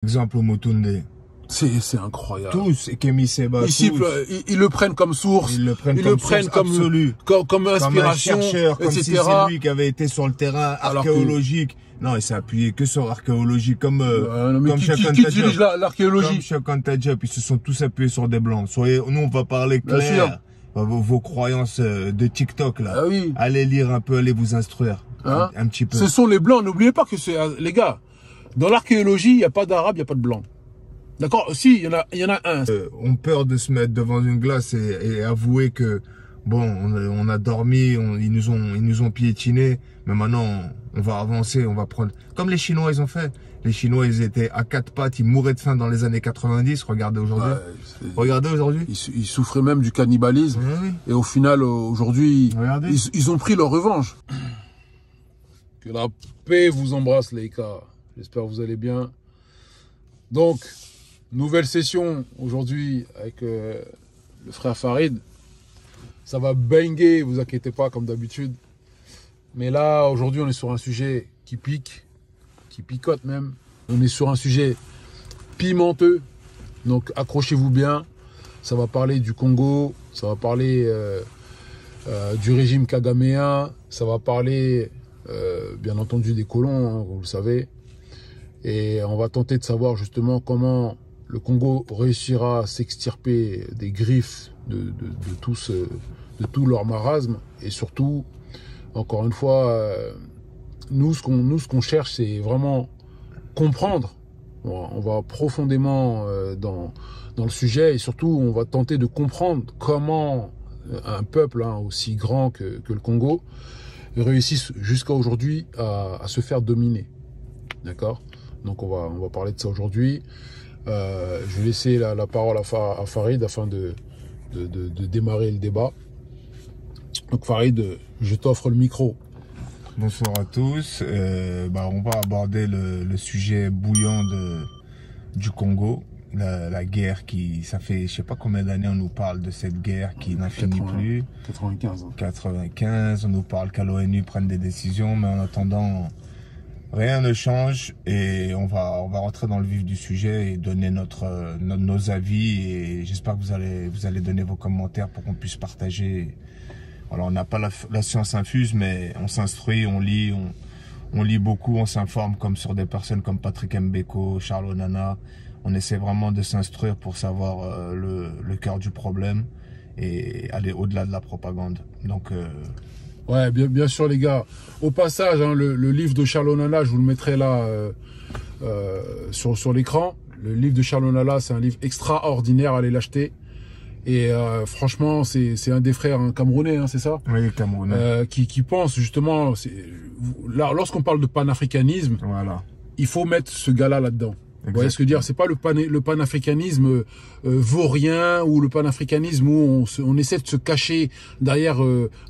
Exemple au Mutunde. C'est incroyable. Tous, et Kemi Seba, ils le prennent comme source, ils le prennent comme absolu, comme inspiration, comme un chercheur, comme etc. si c'est lui qui avait été sur le terrain archéologique. Non, il s'est appuyé que sur l'archéologie, comme qui dirige l'archéologie. Comme Chakanta Diop, ils se sont tous appuyés sur des blancs. Nous, on va parler clair. Vos croyances de TikTok, là. Ah oui. Allez lire un peu, allez vous instruire. Hein? Un petit peu. Ce sont les blancs, n'oubliez pas que c'est, les gars, dans l'archéologie, il n'y a pas d'arabe, il n'y a pas de blanc. D'accord? Si, il y en a un. On peur de se mettre devant une glace et avouer que, bon, on a dormi, ils nous ont piétinés, mais maintenant, on va avancer, on va prendre... Comme les Chinois, ils ont fait. Les Chinois, ils étaient à quatre pattes, ils mouraient de faim dans les années 90. Regardez aujourd'hui. Ouais, regardez aujourd'hui. Ils souffraient même du cannibalisme. Oui. Et au final, aujourd'hui, ils ont pris leur revanche. Que la paix vous embrasse, les gars. J'espère que vous allez bien. Donc, nouvelle session aujourd'hui avec le frère Farid. Ça va banger, vous inquiétez pas, comme d'habitude. Mais là, aujourd'hui, on est sur un sujet qui pique, qui picote même. On est sur un sujet pimenteux. Donc, accrochez-vous bien. Ça va parler du Congo, ça va parler du régime kagaméen, ça va parler, bien entendu, des colons, hein, vous le savez. Et on va tenter de savoir justement comment le Congo réussira à s'extirper des griffes de tout leur marasme. Et surtout, encore une fois, nous, ce qu'on cherche, c'est vraiment comprendre. On va profondément dans le sujet et surtout, on va tenter de comprendre comment un peuple aussi grand que le Congo réussisse jusqu'à aujourd'hui à se faire dominer. D'accord? Donc, on va parler de ça aujourd'hui. Je vais laisser la parole à Farid afin de démarrer le débat. Donc Farid, je t'offre le micro. Bonsoir à tous. On va aborder le sujet bouillant du Congo. La guerre ça fait je sais pas combien d'années on nous parle de cette guerre qui n'en finit plus. 95. 95, on nous parle qu'à l'ONU prenne des décisions, mais en attendant... Rien ne change et on va rentrer dans le vif du sujet et donner nos avis et j'espère que vous allez donner vos commentaires pour qu'on puisse partager. Voilà, on n'a pas la science infuse, mais on s'instruit, on lit beaucoup, on s'informe comme sur des personnes comme Patrick Mbeko, Charles Onana. On essaie vraiment de s'instruire pour savoir le cœur du problème et aller au-delà de la propagande. Donc ouais, bien sûr les gars. Au passage, hein, le livre de Charles Onana, je vous le mettrai là sur l'écran. Le livre de Charles Onana, c'est un livre extraordinaire, allez l'acheter. Et franchement, c'est un des frères camerounais, hein, c'est ça? Oui, camerounais. Qui pense justement, là, lorsqu'on parle de panafricanisme, voilà, il faut mettre ce gars-là là-dedans. Vous voyez ce que je veux dire? C'est pas le panafricanisme vaurien ou le panafricanisme où on essaie de se cacher derrière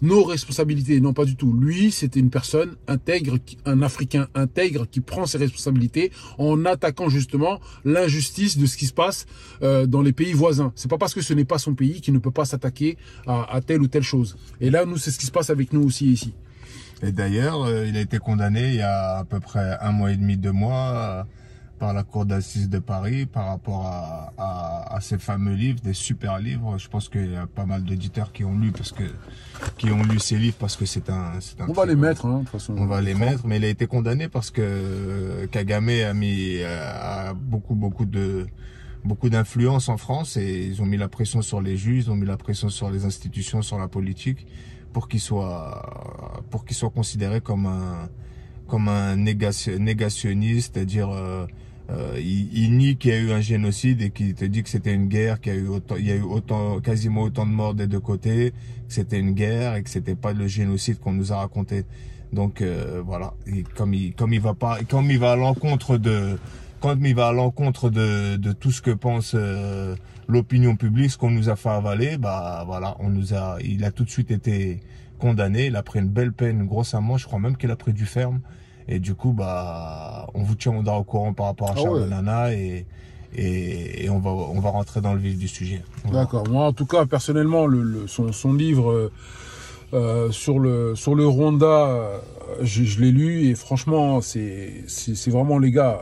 nos responsabilités. Non, pas du tout. Lui, c'était une personne intègre, un Africain intègre qui prend ses responsabilités en attaquant justement l'injustice de ce qui se passe dans les pays voisins. C'est pas parce que ce n'est pas son pays qu'il ne peut pas s'attaquer à telle ou telle chose. Et là, nous, c'est ce qui se passe avec nous aussi ici. Et d'ailleurs, il a été condamné il y a à peu près 1 mois et demi, 2 mois... par la cour d'assises de Paris par rapport à ces fameux livres, des super livres. Je pense qu'il y a pas mal d'auditeurs qui ont lu ces livres parce que c'est un on va les mettre, hein, de toute façon. On va les mettre, mais il a été condamné parce que Kagame a mis beaucoup d'influence en France et ils ont mis la pression sur les juges, ils ont mis la pression sur les institutions, sur la politique pour qu'ils soient considérés comme un négationniste, c'est-à-dire il nie qu'il y a eu un génocide et qu'il te dit que c'était une guerre, qu'il y a eu quasiment autant de morts des deux côtés, que c'était une guerre et que c'était pas le génocide qu'on nous a raconté. Donc voilà, et comme il va à l'encontre de tout ce que pense l'opinion publique, ce qu'on nous a fait avaler, bah voilà, il a tout de suite été condamné, il a pris une belle peine, une grosse amende, je crois même qu'il a pris du ferme. Et du coup, bah, on vous tiendra au courant par rapport à Charles Onana et on va rentrer dans le vif du sujet. Voilà. D'accord. Moi, en tout cas, personnellement, son livre sur le Rwanda, je l'ai lu et franchement, c'est vraiment, les gars,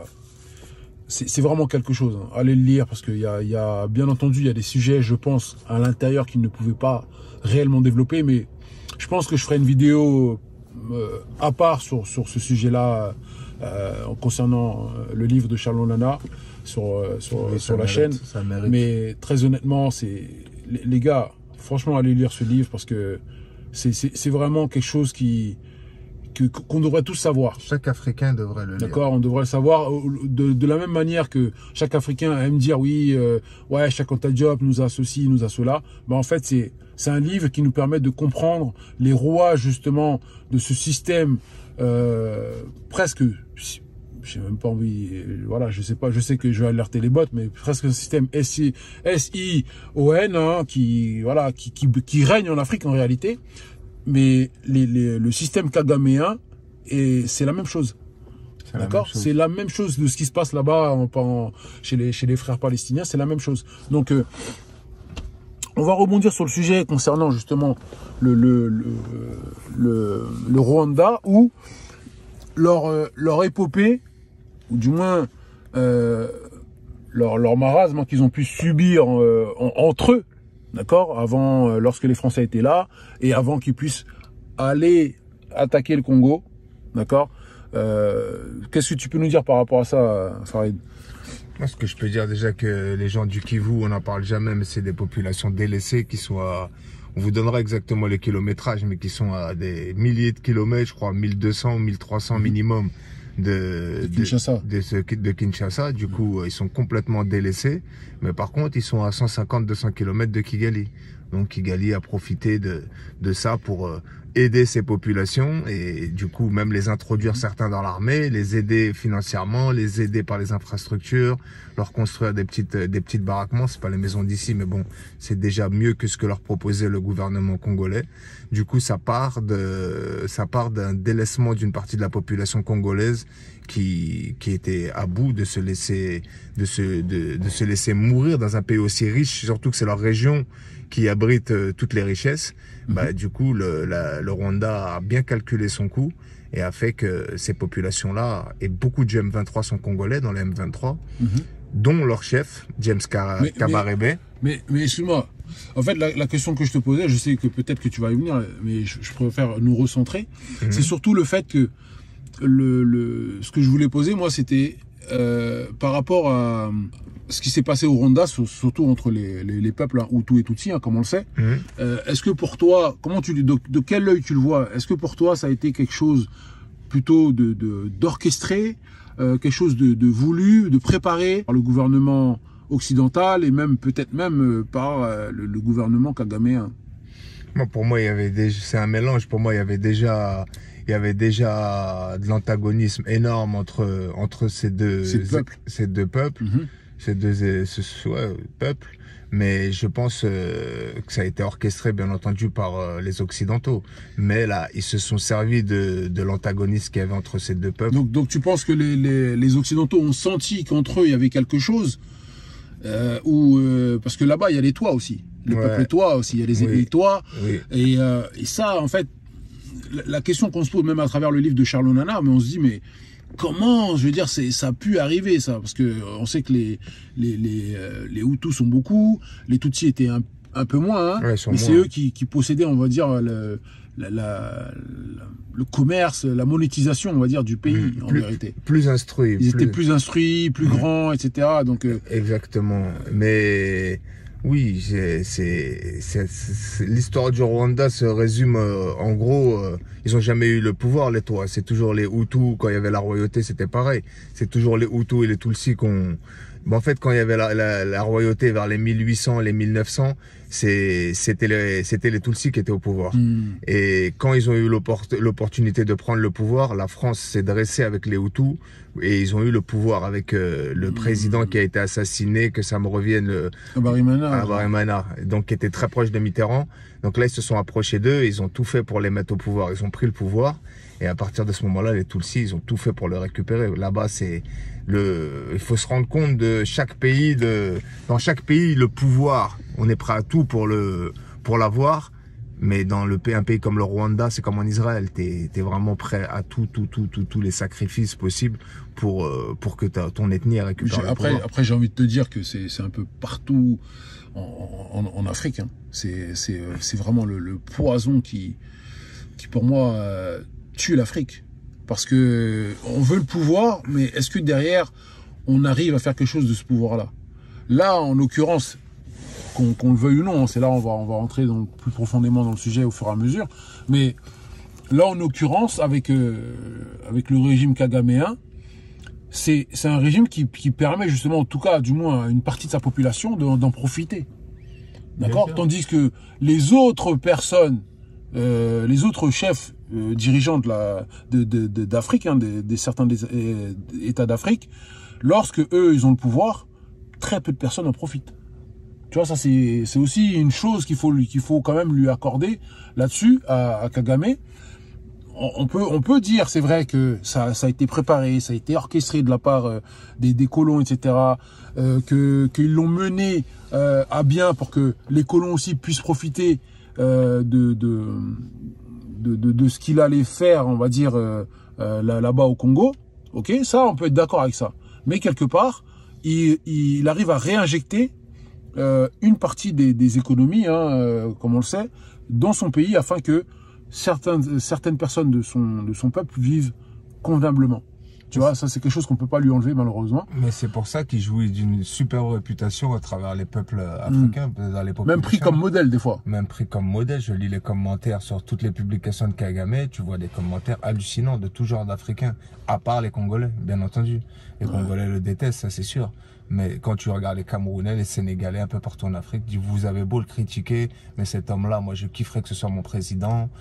c'est vraiment quelque chose. Hein. Allez le lire parce qu'il y a, bien entendu, il y a des sujets, je pense, à l'intérieur qu'ils ne pouvaient pas réellement développer. Mais je pense que je ferai une vidéo à part sur ce sujet-là concernant le livre de Charles Nana sur la chaîne. Ça mérite. Mais très honnêtement, les gars, franchement, allez lire ce livre parce que c'est vraiment quelque chose qu'on devrait tous savoir. Chaque Africain devrait le lire. D'accord, on devrait le savoir de la même manière que chaque Africain aime dire oui, ouais, chaque Diop nous a ceci, nous a cela. Ben en fait, c'est un livre qui nous permet de comprendre les rouages justement de ce système presque, j'ai même pas envie, voilà, je sais pas, je sais que je vais alerter les bots, mais presque un système S-I-O-N hein, qui règne en Afrique en réalité. Mais le système kagaméen, c'est la même chose. D'accord? C'est la même chose de ce qui se passe là-bas chez les frères palestiniens, c'est la même chose. Donc, on va rebondir sur le sujet concernant justement le Rwanda, où leur épopée, ou du moins leur marasme qu'ils ont pu subir entre eux, d'accord, avant, lorsque les Français étaient là, et avant qu'ils puissent aller attaquer le Congo, d'accord. Qu'est-ce que tu peux nous dire par rapport à ça, Farid? Moi, ce que je peux dire déjà, que les gens du Kivu, on n'en parle jamais, mais c'est des populations délaissées qui sont à... On vous donnera exactement le kilométrage, mais qui sont à des milliers de kilomètres, je crois 1200 ou 1300 minimum de Kinshasa. Du coup, ils sont complètement délaissés. Mais par contre, ils sont à 150-200 km de Kigali. Donc Kigali a profité de ça pour aider ces populations et du coup même les introduire certains dans l'armée, les aider financièrement, les aider par les infrastructures, leur construire des petites baraquements. C'est pas les maisons d'ici, mais bon, c'est déjà mieux que ce que leur proposait le gouvernement congolais. Du coup, ça part d'un délaissement d'une partie de la population congolaise qui était à bout de se laisser mourir dans un pays aussi riche, surtout que c'est leur région qui abrite toutes les richesses. Bah, du coup, le Rwanda a bien calculé son coût et a fait que ces populations-là, et beaucoup de M23 sont congolais dans les M23, dont leur chef, James Kabarebe. Mais excuse-moi, en fait, la question que je te posais, je sais que peut-être que tu vas y venir, mais je préfère nous recentrer. C'est surtout le fait que ce que je voulais poser, moi, c'était par rapport à ce qui s'est passé au Rwanda, surtout entre les peuples Hutus et Tutsis, hein, comme on le sait. Est-ce que pour toi, de quel œil tu le vois? Est-ce que pour toi, ça a été quelque chose plutôt d'orchestré, quelque chose de voulu, de préparé par le gouvernement occidental et même peut-être même par le gouvernement kagaméen? Pour moi, c'est un mélange. Pour moi, il y avait déjà de l'antagonisme énorme entre ces deux peuples. Ces deux peuples, mais je pense que ça a été orchestré bien entendu par les Occidentaux. Mais là, ils se sont servis de l'antagonisme qu'il y avait entre ces deux peuples. Donc tu penses que les Occidentaux ont senti qu'entre eux il y avait quelque chose parce que là-bas il y a les Tois aussi, le peuple Tois aussi, il y a les ennemis Tois, et ça en fait, la question qu'on se pose même à travers le livre de Charles Nana, mais on se dit mais comment, je veux dire, ça a pu arriver ça, parce que on sait que les Hutus sont beaucoup, les Tutsis étaient un peu moins, hein, mais c'est eux qui possédaient, on va dire, le commerce, la monétisation, on va dire, du pays, en vérité. Plus instruits. Ils étaient plus instruits, plus grands, etc. Donc, exactement. Mais oui, l'histoire du Rwanda se résume en gros, ils ont jamais eu le pouvoir, les Tois. C'est toujours les Hutus, quand il y avait la royauté, c'était pareil. C'est toujours les Hutus et les Tutsis en fait, quand il y avait la royauté vers les 1800, les 1900, c'était les Tutsis qui étaient au pouvoir. Et quand ils ont eu l'opportunité de prendre le pouvoir, la France s'est dressée avec les Hutus et ils ont eu le pouvoir avec le président qui a été assassiné, que ça me revienne, Habyarimana, donc qui était très proche de Mitterrand. Donc là, ils se sont approchés d'eux, ils ont tout fait pour les mettre au pouvoir. Ils ont pris le pouvoir et à partir de ce moment-là, les Tutsis, ils ont tout fait pour le récupérer. Là-bas, il faut se rendre compte de chaque pays, dans chaque pays, le pouvoir, on est prêt à tout pour l'avoir, Mais dans un pays comme le Rwanda, c'est comme en Israël. T'es vraiment prêt à tous les sacrifices possibles pour que ton ethnie récupère le pouvoir. Après, j'ai envie de te dire que c'est un peu partout en Afrique. Hein. C'est vraiment le poison qui pour moi, tue l'Afrique. Parce que on veut le pouvoir, mais est-ce que derrière, on arrive à faire quelque chose de ce pouvoir-là? Là, en l'occurrence, qu'on le veuille ou non, c'est là on va rentrer plus profondément dans le sujet au fur et à mesure, mais là en l'occurrence avec le régime kagaméen, c'est un régime qui permet justement, en tout cas du moins à une partie de sa population d'en profiter, d'accord, tandis que les autres personnes, les autres chefs dirigeants d'Afrique, hein, des certains États d'Afrique, lorsque eux ils ont le pouvoir, très peu de personnes en profitent. Tu vois, ça c'est aussi une chose qu'il faut quand même lui accorder là-dessus à Kagame. On peut dire, c'est vrai que ça a été préparé, ça a été orchestré de la part des colons, etc. Qu'ils l'ont mené à bien pour que les colons aussi puissent profiter de ce qu'il allait faire, on va dire, là-bas au Congo. Ok, ça, on peut être d'accord avec ça. Mais quelque part, il arrive à réinjecter une partie des économies, hein, comme on le sait, dans son pays afin que certaines personnes de son peuple vivent convenablement. Tu vois, ça c'est quelque chose qu'on peut pas lui enlever malheureusement. Mais c'est pour ça qu'il jouit d'une super réputation à travers les peuples africains, dans les populations. Même pris comme modèle des fois. Même pris comme modèle, je lis les commentaires sur toutes les publications de Kagame, tu vois des commentaires hallucinants de tout genre d'Africains, à part les Congolais, bien entendu. Les Congolais le détestent, ça c'est sûr. Mais quand tu regardes les Camerounais, les Sénégalais, un peu partout en Afrique, vous avez beau le critiquer, mais cet homme-là, moi je kifferais que ce soit mon président,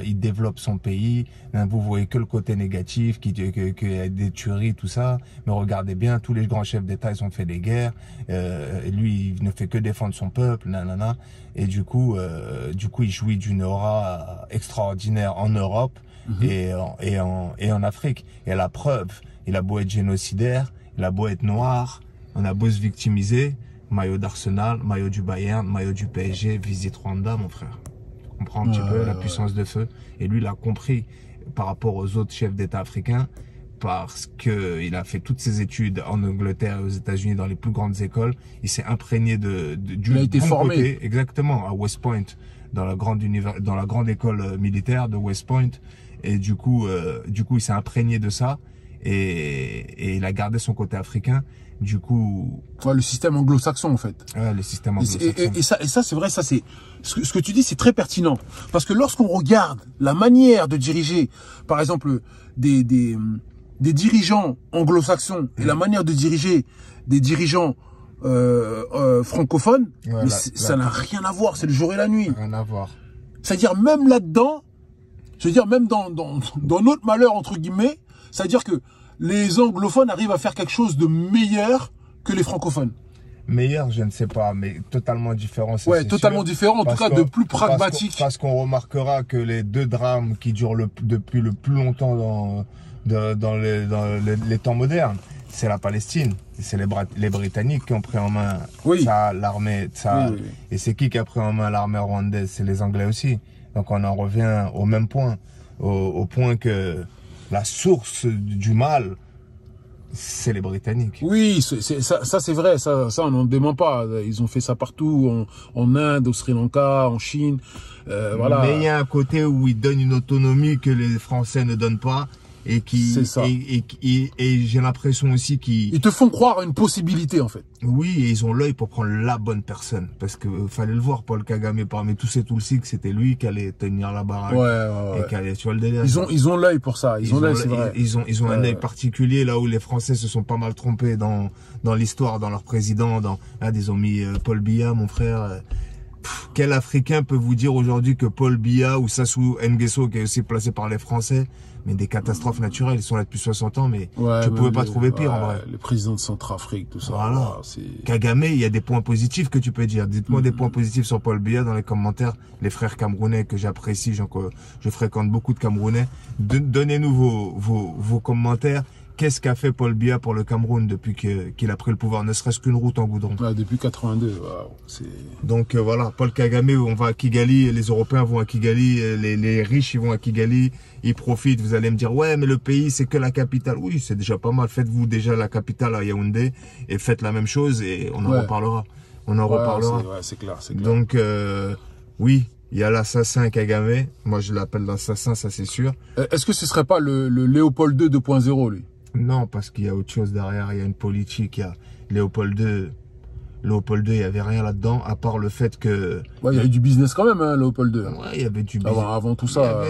il développe son pays, vous voyez que le côté négatif, qu'il y a des tueries, tout ça, mais regardez bien, tous les grands chefs d'État, ils ont fait des guerres, et lui, il ne fait que défendre son peuple, nanana, et du coup, il jouit d'une aura extraordinaire en Europe et en Afrique. Et la preuve, il a beau être génocidaire, il a beau être noir, on a beau se victimiser, maillot d'Arsenal, maillot du Bayern, maillot du PSG, visite Rwanda, mon frère. Tu comprends un petit peu la puissance de feu. Et lui, il a compris par rapport aux autres chefs d'État africains, parce qu'il a fait toutes ses études en Angleterre et aux États-Unis dans les plus grandes écoles. Il s'est imprégné il a été formé. Côté, exactement, à West Point, dans la grande école militaire de West Point. Et du coup, il s'est imprégné de ça. Et il a gardé son côté africain. Du coup, ouais, le système anglo-saxon en fait. Ouais, le système anglo-saxon. Et ça c'est vrai, ça c'est ce que tu dis, c'est très pertinent parce que lorsqu'on regarde la manière de diriger, par exemple des dirigeants anglo-saxons et la manière de diriger des dirigeants francophones, ouais, ça n'a rien à voir, c'est le jour et la nuit. Rien à voir. C'est-à-dire même là-dedans, je veux dire même dans notre malheur entre guillemets, c'est-à-dire que les anglophones arrivent à faire quelque chose de meilleur que les francophones. Meilleur, je ne sais pas, mais totalement différent. Ouais, totalement différent, en tout cas de plus pragmatique. Parce qu'on remarquera que les deux drames qui durent depuis le plus longtemps dans les temps modernes, c'est la Palestine. C'est les Britanniques qui ont pris en main l'armée. Et c'est qui a pris en main l'armée rwandaise? C'est les Anglais aussi. Donc on en revient au même point, au point que la source du mal, c'est les Britanniques. Oui, ça c'est vrai, ça on n'en dément pas. Ils ont fait ça partout, en Inde, au Sri Lanka, en Chine. Voilà. Mais il y a un côté où ils donnent une autonomie que les Français ne donnent pas. Et j'ai l'impression aussi qu'ils... Ils te font croire à une possibilité, en fait. Oui, et ils ont l'œil pour prendre la bonne personne. Parce que fallait le voir, Paul Kagame, parmi tous ces Tutsis, que c'était lui qui allait tenir la baraque. Ouais. Et qui allait, tu vois le délire. Ils ont l'œil pour ça. Ils ont l'œil, c'est vrai. Ils ont un œil particulier, là où les Français se sont pas mal trompés dans l'histoire, dans leur président. Là, ils ont mis Paul Biya, mon frère. Quel Africain peut vous dire aujourd'hui que Paul Biya ou Sassou Nguesso, qui est aussi placé par les Français, mais des catastrophes naturelles, ils sont là depuis 60 ans, mais tu pouvais pas trouver pire en vrai. Les présidents de Centrafrique, tout ça. Voilà. Kagame, il y a des points positifs que tu peux dire. Dites-moi des points positifs sur Paul Biya dans les commentaires. Les frères camerounais que j'apprécie, je fréquente beaucoup de Camerounais. Donnez-nous vos commentaires. qu'est-ce qu'a fait Paul Biya pour le Cameroun depuis qu'il a pris le pouvoir, ne serait-ce qu'une route en goudron. Depuis 82, donc voilà, Paul Kagame, on va à Kigali, les Européens vont à Kigali, les riches ils vont à Kigali, ils profitent. Vous allez me dire, ouais mais le pays c'est que la capitale. Oui, c'est déjà pas mal, faites-vous déjà la capitale à Yaoundé et faites la même chose et on en reparlera. On en reparlera. C'est clair. Donc oui, il y a l'assassin Kagame, moi je l'appelle l'assassin, ça c'est sûr. Est-ce que ce serait pas le Léopold II 2.0 lui? Non, parce qu'il y a autre chose derrière, il y a une politique, il y a Léopold II, il n'y avait rien là-dedans, à part le fait que... Ouais, il y avait du business quand même, hein, Léopold II. Ouais, il y avait du business. Avant tout ça...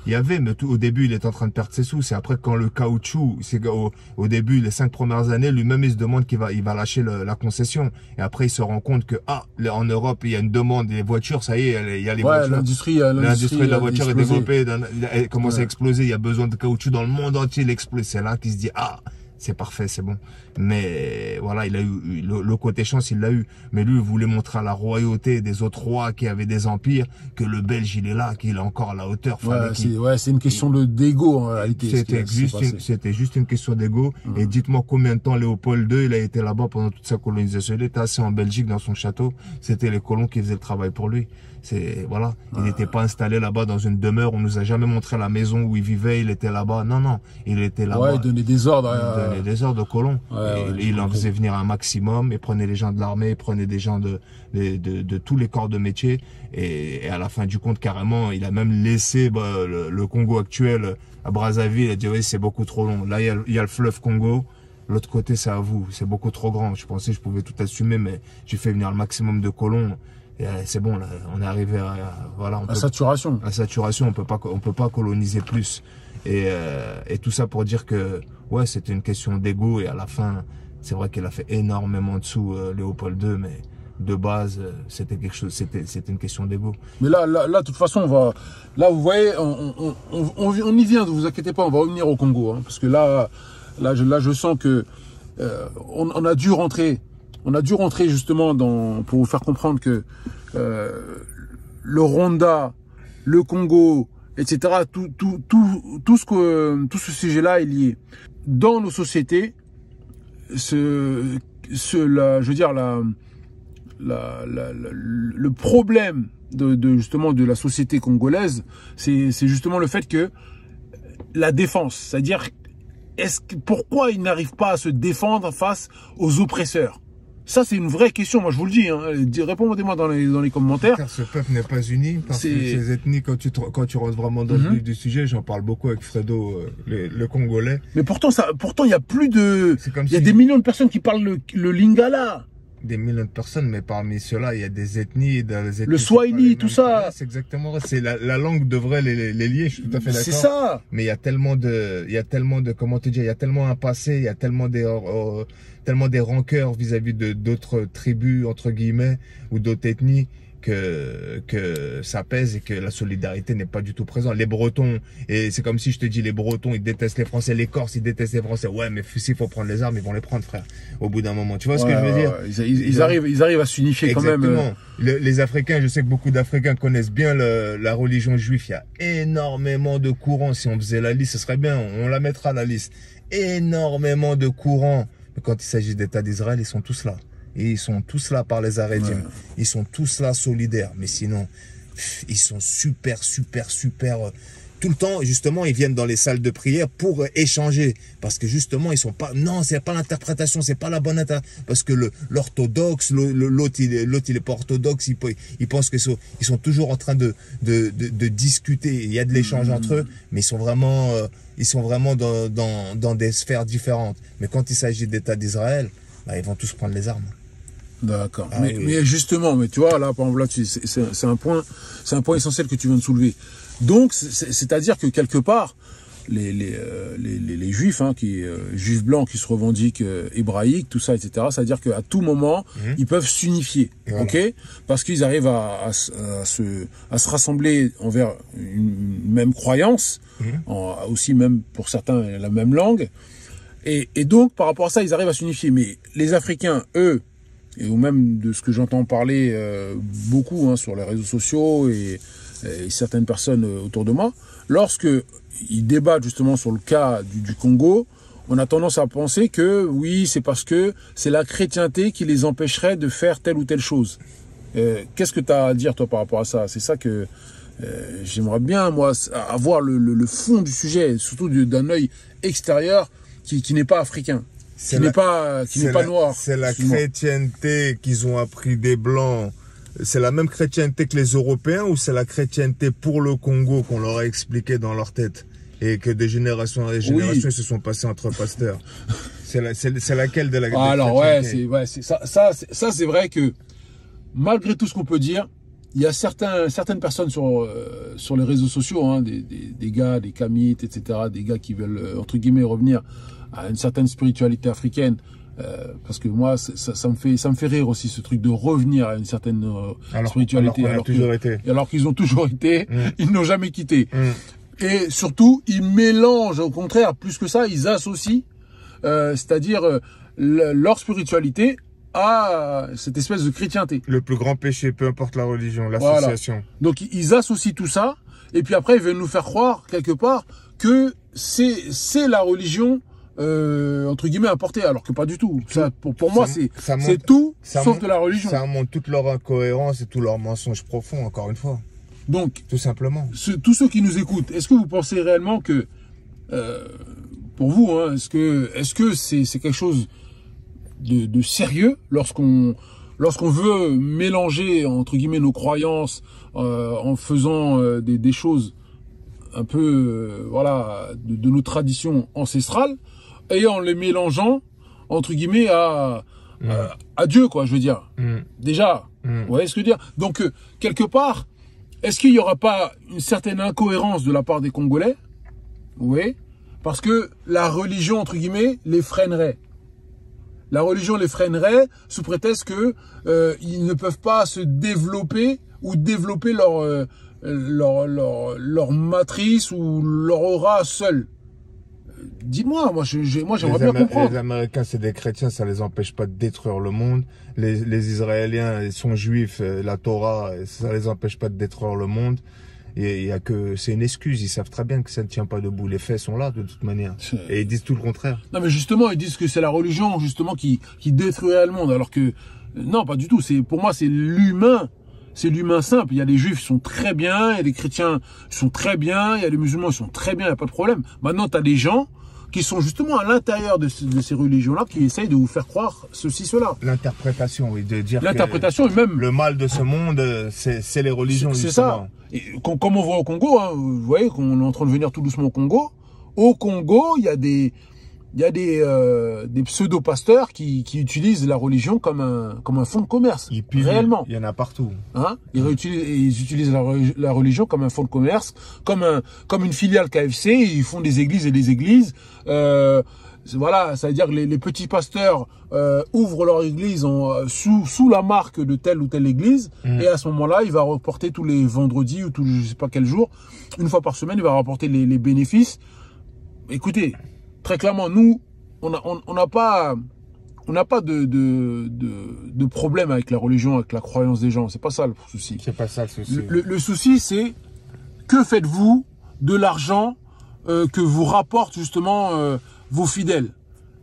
Il y avait, mais au début, il est en train de perdre ses sous. C'est après quand le caoutchouc, au début, les 5 premières années, lui-même, il se demande qu'il va lâcher la concession. Et après, il se rend compte que, en Europe, il y a une demande des voitures, ça y est, il y a les voitures. L'industrie de la voiture est développée, elle commence à exploser. Il y a besoin de caoutchouc dans le monde entier, il explose. C'est là qu'il se dit, c'est parfait, c'est bon. Mais voilà, il a eu le côté chance, il l'a eu. Mais lui, il voulait montrer à la royauté des autres rois qui avaient des empires que le Belge, il est là, qu'il est encore à la hauteur. C'est une question d'ego en réalité. C'était juste une question d'ego. Et dites-moi combien de temps Léopold II, il a été là-bas pendant toute sa colonisation. Il était assis en Belgique dans son château. C'était les colons qui faisaient le travail pour lui. Voilà, il n'était pas installé là-bas dans une demeure. On nous a jamais montré la maison où il vivait. Il était là-bas. Non, il était là-bas. Ouais, il donnait des ordres. Il donnait des ordres aux colons. Il en faisait venir un maximum. Il prenait les gens de l'armée, il prenait des gens de tous les corps de métier. Et à la fin du compte, carrément, il a même laissé le Congo actuel à Brazzaville. Il a dit oui, c'est beaucoup trop long. Là, il y a le fleuve Congo. L'autre côté, c'est à vous. C'est beaucoup trop grand. Je pensais que je pouvais tout assumer, mais j'ai fait venir le maximum de colons. C'est bon, là, on est arrivé à saturation. À saturation, on peut pas coloniser plus. Et tout ça pour dire que ouais, c'était une question d'ego et à la fin, c'est vrai qu'il a fait énormément de sous, Léopold II, mais de base, c'était quelque chose, c'était une question d'ego. Mais là, de toute façon, vous voyez, on y vient, ne vous inquiétez pas, on va revenir au Congo, hein, parce que là, je sens que on a dû rentrer. On a dû rentrer justement pour vous faire comprendre que le Rwanda, le Congo, etc., tout ce sujet-là est lié. Dans nos sociétés, le problème justement de la société congolaise, c'est justement le fait que la défense, c'est-à-dire pourquoi ils n'arrivent pas à se défendre face aux oppresseurs? Ça, c'est une vraie question, moi je vous le dis. Hein. Répondez-moi dans les commentaires. Car ce peuple n'est pas uni, parce que ces ethnies, quand tu rentres vraiment dans le vif du sujet, j'en parle beaucoup avec Fredo, le Congolais. Mais pourtant, il y a plus de... Il y a des millions de personnes qui parlent le Lingala. Des millions de personnes, mais parmi ceux-là, il y a des ethnies... le Swahili, tout ça. C'est exactement vrai. C'est la langue devrait les lier, je suis tout à fait d'accord. C'est ça. Mais il y a tellement de, comment te dire, il y a tellement un passé, il y a tellement des rancœurs vis-à-vis de d'autres tribus, entre guillemets, ou d'autres ethnies, que ça pèse et que la solidarité n'est pas du tout présente. Les Bretons, et c'est comme si je te dis, les Bretons, ils détestent les Français, les Corses, ils détestent les Français. Ouais, mais s'il faut prendre les armes, ils vont les prendre, frère, au bout d'un moment. Tu vois ce que je veux dire? Ils arrivent à s'unifier quand même. Exactement. Les Africains, je sais que beaucoup d'Africains connaissent bien la religion juive. Il y a énormément de courants. Si on faisait la liste, ce serait bien, on la mettra la liste. Énormément de courants. Mais quand il s'agit d'État d'Israël, ils sont tous là. Et ils sont tous là par les Haredim. Ouais. Ils sont tous là solidaires. Mais sinon, ils sont super. Tout le temps, justement, ils viennent dans les salles de prière pour échanger. Parce que justement, ils sont pas... Non, c'est pas l'interprétation, c'est pas la bonne interprétation. Parce que l'orthodoxe, l'autre, il est pas orthodoxe. Il pense qu'ils sont toujours en train de discuter. Il y a de l'échange entre eux, mais ils sont vraiment dans des sphères différentes. Mais quand il s'agit d'État d'Israël, bah, ils vont tous prendre les armes. D'accord. Mais justement, tu vois, là, par exemple, là, c'est un point essentiel que tu viens de soulever. Donc, c'est-à-dire que quelque part, les juifs, hein, juifs blancs qui se revendiquent hébraïques, tout ça, etc., c'est-à-dire qu'à tout moment, ils peuvent s'unifier, voilà. Ok, parce qu'ils arrivent à se rassembler envers une même croyance, aussi même pour certains la même langue, et donc par rapport à ça, ils arrivent à s'unifier. Mais les Africains, eux, ou même de ce que j'entends parler beaucoup, hein, sur les réseaux sociaux et certaines personnes autour de moi, lorsque ils débattent justement sur le cas du Congo, on a tendance à penser que oui, c'est parce que c'est la chrétienté qui les empêcherait de faire telle ou telle chose. Qu'est-ce que tu as à dire, toi, par rapport à ça? C'est ça que j'aimerais bien, moi, avoir le fond du sujet, surtout d'un œil extérieur qui n'est pas africain, qui n'est pas noir. C'est la chrétienté qu'ils ont appris des Blancs. C'est la même chrétienté que les Européens ou c'est la chrétienté pour le Congo qu'on leur a expliqué dans leur tête et que de génération en génération ils se sont passés entre pasteurs? C'est laquelle de la chrétienté? Alors ouais, ça c'est vrai que malgré tout ce qu'on peut dire, il y a certaines personnes sur les réseaux sociaux, hein, des gars, des kamites, etc., des gars qui veulent entre guillemets revenir à une certaine spiritualité africaine. Parce que moi, ça me fait rire aussi ce truc de revenir à une certaine spiritualité. Alors qu'ils ont toujours été, ils n'ont jamais quitté. Et surtout, ils mélangent, au contraire, plus que ça, ils associent, c'est-à-dire leur spiritualité à cette espèce de chrétienté. Le plus grand péché, peu importe la religion, l'association. Voilà. Donc ils associent tout ça, et puis après ils veulent nous faire croire quelque part que c'est la religion entre guillemets importée, alors que pas du tout. Ça, pour moi, c'est tout sauf de la religion. Ça montre toute leur incohérence et tout leur mensonge profond, encore une fois. Donc, tout simplement. Tous ceux qui nous écoutent, est-ce que vous pensez réellement que, pour vous, hein, est-ce que c'est quelque chose de sérieux lorsqu'on veut mélanger entre guillemets nos croyances en faisant des choses un peu voilà de nos traditions ancestrales et en les mélangeant entre guillemets à Dieu, quoi, je veux dire. Déjà, vous voyez ce que je veux dire? Donc quelque part, est-ce qu'il n'y aura pas une certaine incohérence de la part des Congolais? Oui, parce que la religion entre guillemets les freinerait. La religion les freinerait sous prétexte que ils ne peuvent pas se développer ou développer leur matrice ou leur aura seul. Dis-moi, moi j'aimerais bien comprendre. Les Américains, c'est des chrétiens, ça les empêche pas de détruire le monde. Les Israéliens, ils sont juifs, la Torah, ça les empêche pas de détruire le monde. Et c'est une excuse, ils savent très bien que ça ne tient pas debout. Les faits sont là de toute manière. Et ils disent tout le contraire. Non mais justement, ils disent que c'est la religion justement qui détruirait le monde, alors que non, pas du tout. Pour moi, c'est l'humain. C'est l'humain simple. Il y a des juifs qui sont très bien, il y a des chrétiens qui sont très bien, il y a des musulmans qui sont très bien, il n'y a pas de problème. Maintenant, tu as des gens qui sont justement à l'intérieur de ces religions-là, qui essayent de vous faire croire ceci, cela. L'interprétation, oui, de dire l'interprétation et même le mal de ce monde, c'est les religions. C'est ça. Et comme on voit au Congo, hein, vous voyez qu'on est en train de venir tout doucement au Congo. Au Congo, il y a des pseudo-pasteurs qui utilisent la religion comme un fonds de commerce. Réellement. Il y en a partout. Hein? Ils utilisent la religion comme un fonds de commerce, comme une filiale KFC. Ils font des églises et des églises. Voilà, ça veut dire que les petits pasteurs ouvrent leur église sous la marque de telle ou telle église. Et à ce moment-là, il va reporter tous les vendredis ou tous je sais pas quel jour, une fois par semaine, il va rapporter les bénéfices. Écoutez, très clairement, nous, on n'a pas de problème avec la religion, avec la croyance des gens. C'est pas ça le souci. C'est pas ça le souci. Le souci, c'est que faites-vous de l'argent que vous rapportent justement vos fidèles?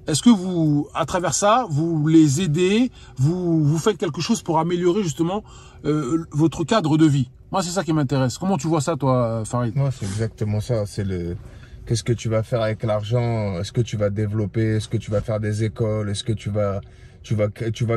Est-ce que vous, à travers ça, vous les aidez, vous faites quelque chose pour améliorer justement votre cadre de vie? Moi, c'est ça qui m'intéresse. Comment tu vois ça, toi, Farid? Moi, c'est exactement ça. C'est qu'est-ce que tu vas faire avec l'argent? Est-ce que tu vas développer? Est-ce que tu vas faire des écoles? Est-ce que tu vas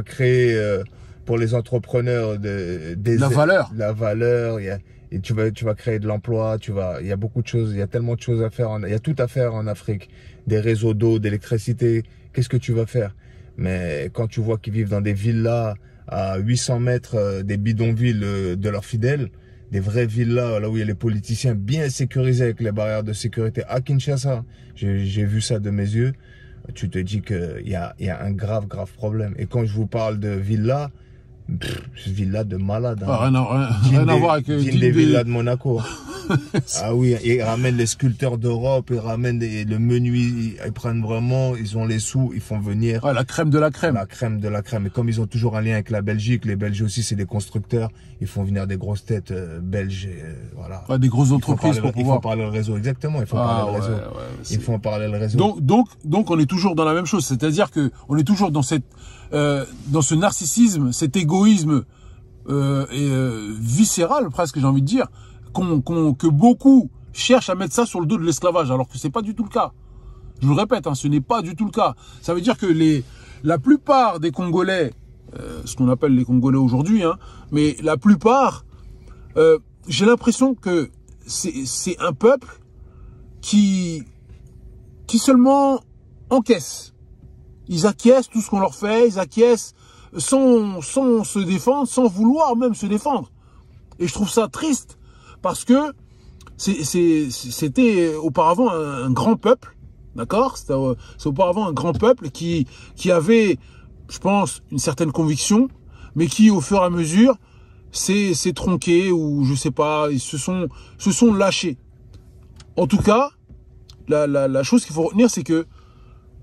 créer pour les entrepreneurs la valeur? La valeur. Et tu vas créer de l'emploi. Il y a beaucoup de choses. Il y a tellement de choses à faire. Il y a tout à faire en Afrique. Des réseaux d'eau, d'électricité. Qu'est-ce que tu vas faire? Mais quand tu vois qu'ils vivent dans des villas à 800 mètres des bidonvilles de leurs fidèles, des vraies villas là où il y a les politiciens bien sécurisés avec les barrières de sécurité à Kinshasa. J'ai vu ça de mes yeux. Tu te dis qu'il y a un grave problème. Et quand je vous parle de villas, villa de malade. Hein. Rien à voir avec des villas de Monaco. Ah oui, ils ramènent les sculpteurs d'Europe, ils ramènent le menuisier, ils prennent vraiment, ils ont les sous, ils font venir. Ouais, la crème de la crème. La crème de la crème. Et comme ils ont toujours un lien avec la Belgique, les Belges aussi, c'est des constructeurs, ils font venir des grosses têtes belges, voilà. Ouais, des grosses entreprises pour pouvoir. Il faut parler le réseau, exactement, il faut parler le réseau. Il faut en parler le réseau. Donc, on est toujours dans la même chose, c'est-à-dire que on est toujours dans cette, dans ce narcissisme, cet égoïsme viscéral, presque, j'ai envie de dire, que beaucoup cherchent à mettre ça sur le dos de l'esclavage, alors que c'est pas du tout le cas. Je vous le répète, hein, ce n'est pas du tout le cas. Ça veut dire que la plupart des Congolais, ce qu'on appelle les Congolais aujourd'hui, hein, mais la plupart, j'ai l'impression que c'est un peuple qui seulement encaisse. Ils acquiescent tout ce qu'on leur fait, ils acquiescent sans se défendre, sans vouloir même se défendre. Et je trouve ça triste, parce que c'était auparavant un grand peuple, d'accord? C'est auparavant un grand peuple qui avait, je pense, une certaine conviction, mais qui, au fur et à mesure, s'est tronqué, ou je sais pas, ils se sont lâchés. En tout cas, la chose qu'il faut retenir, c'est que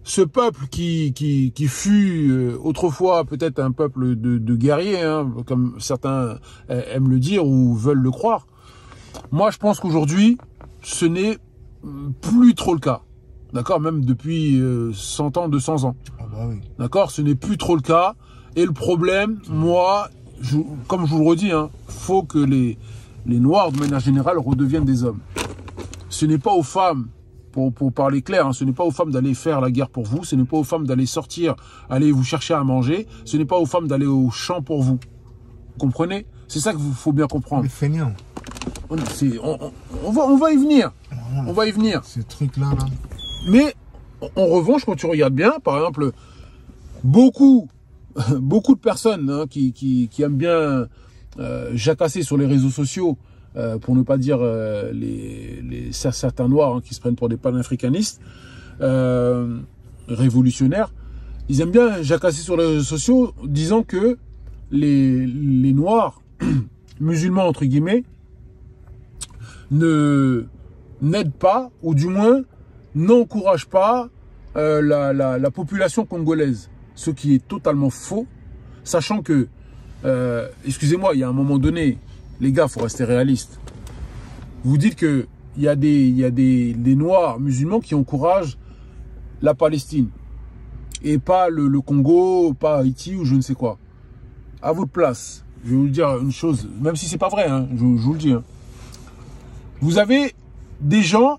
ce peuple qui fut autrefois peut-être un peuple de guerriers, hein, comme certains aiment le dire ou veulent le croire, moi je pense qu'aujourd'hui, ce n'est plus trop le cas. D'accord? Même depuis 100 ans, 200 ans. Ah bah oui. D'accord? Ce n'est plus trop le cas. Et le problème, moi, comme je vous le redis, hein, faut que les Noirs, de manière générale, redeviennent des hommes. Ce n'est pas aux femmes, pour parler clair, hein, ce n'est pas aux femmes d'aller faire la guerre pour vous, ce n'est pas aux femmes d'aller sortir, aller vous chercher à manger, ce n'est pas aux femmes d'aller au champ pour vous. Vous comprenez? C'est ça qu'il faut bien comprendre. Les feignants. On va y venir. Voilà. On va y venir. Ces trucs-là, là. Mais, en revanche, quand tu regardes bien, par exemple, beaucoup de personnes, hein, qui aiment bien jacasser sur les réseaux sociaux, pour ne pas dire certains noirs, hein, qui se prennent pour des panafricanistes révolutionnaires, ils aiment bien jacasser sur les réseaux sociaux, disant que les noirs musulmans entre guillemets n'aident pas, ou du moins n'encouragent pas la population congolaise, ce qui est totalement faux, sachant que excusez-moi, il y a un moment donné, les gars, faut rester réaliste. Vous dites que il y a des noirs musulmans qui encouragent la Palestine et pas le Congo, pas Haïti ou je ne sais quoi. À votre place, je vais vous dire une chose, même si c'est pas vrai, hein, je vous le dis. Hein. Vous avez des gens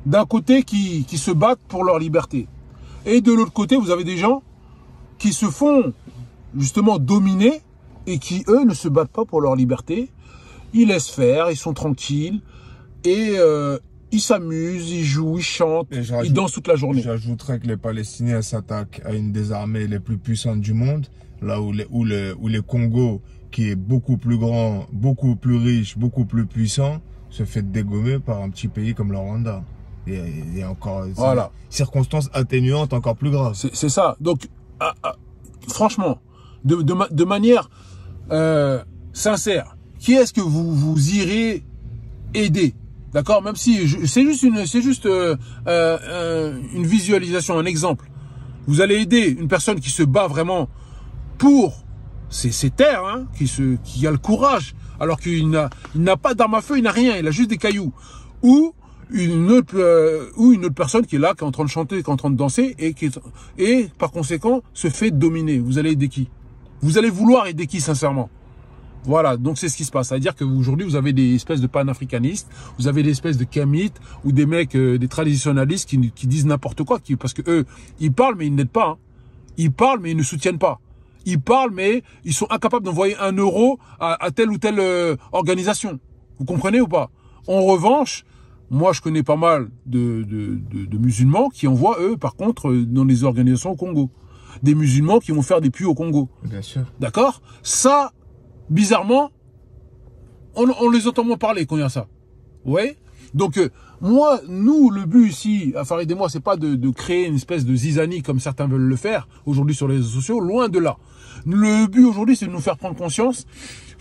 d'un côté qui se battent pour leur liberté, et de l'autre côté, vous avez des gens qui se font justement dominer et qui, eux, ne se battent pas pour leur liberté. Ils laissent faire, ils sont tranquilles et ils s'amusent, ils jouent, ils chantent, ils dansent toute la journée. J'ajouterais que les Palestiniens s'attaquent à une des armées les plus puissantes du monde, là où les Congo, qui est beaucoup plus grand, beaucoup plus riche, beaucoup plus puissant, se fait dégommer par un petit pays comme le Rwanda. Il y a encore voilà. Circonstances atténuantes encore plus graves. C'est ça. Donc, franchement, de manière sincère, qui est-ce que vous irez aider? D'accord? Même si c'est juste une visualisation, un exemple. Vous allez aider une personne qui se bat vraiment pour ses terres, hein, qui a le courage, alors qu'il n'a pas d'arme à feu, il n'a rien, il a juste des cailloux. Ou une autre personne qui est là, qui est en train de chanter, qui est en train de danser, et par conséquent se fait dominer. Vous allez aider qui? Vous allez vouloir aider qui, sincèrement? Voilà, donc c'est ce qui se passe. C'est-à-dire qu'aujourd'hui, vous avez des espèces de panafricanistes, vous avez des espèces de kamites, ou des mecs, des traditionalistes qui disent n'importe quoi, parce que eux, ils parlent, mais ils n'aident pas. Hein. Ils parlent, mais ils ne soutiennent pas. Ils parlent, mais ils sont incapables d'envoyer 1 euro à telle ou telle organisation. Vous comprenez ou pas? En revanche, moi, je connais pas mal de musulmans qui envoient, eux, par contre, dans les organisations au Congo. Des musulmans qui vont faire des puits au Congo. Bien sûr. D'accord? Ça, bizarrement, on les entend moins parler quand il y a ça. Vous voyez? Donc, nous, le but ici, à Farid et moi, c'est pas de créer une espèce de zizanie comme certains veulent le faire aujourd'hui sur les réseaux sociaux, loin de là. Le but aujourd'hui, c'est de nous faire prendre conscience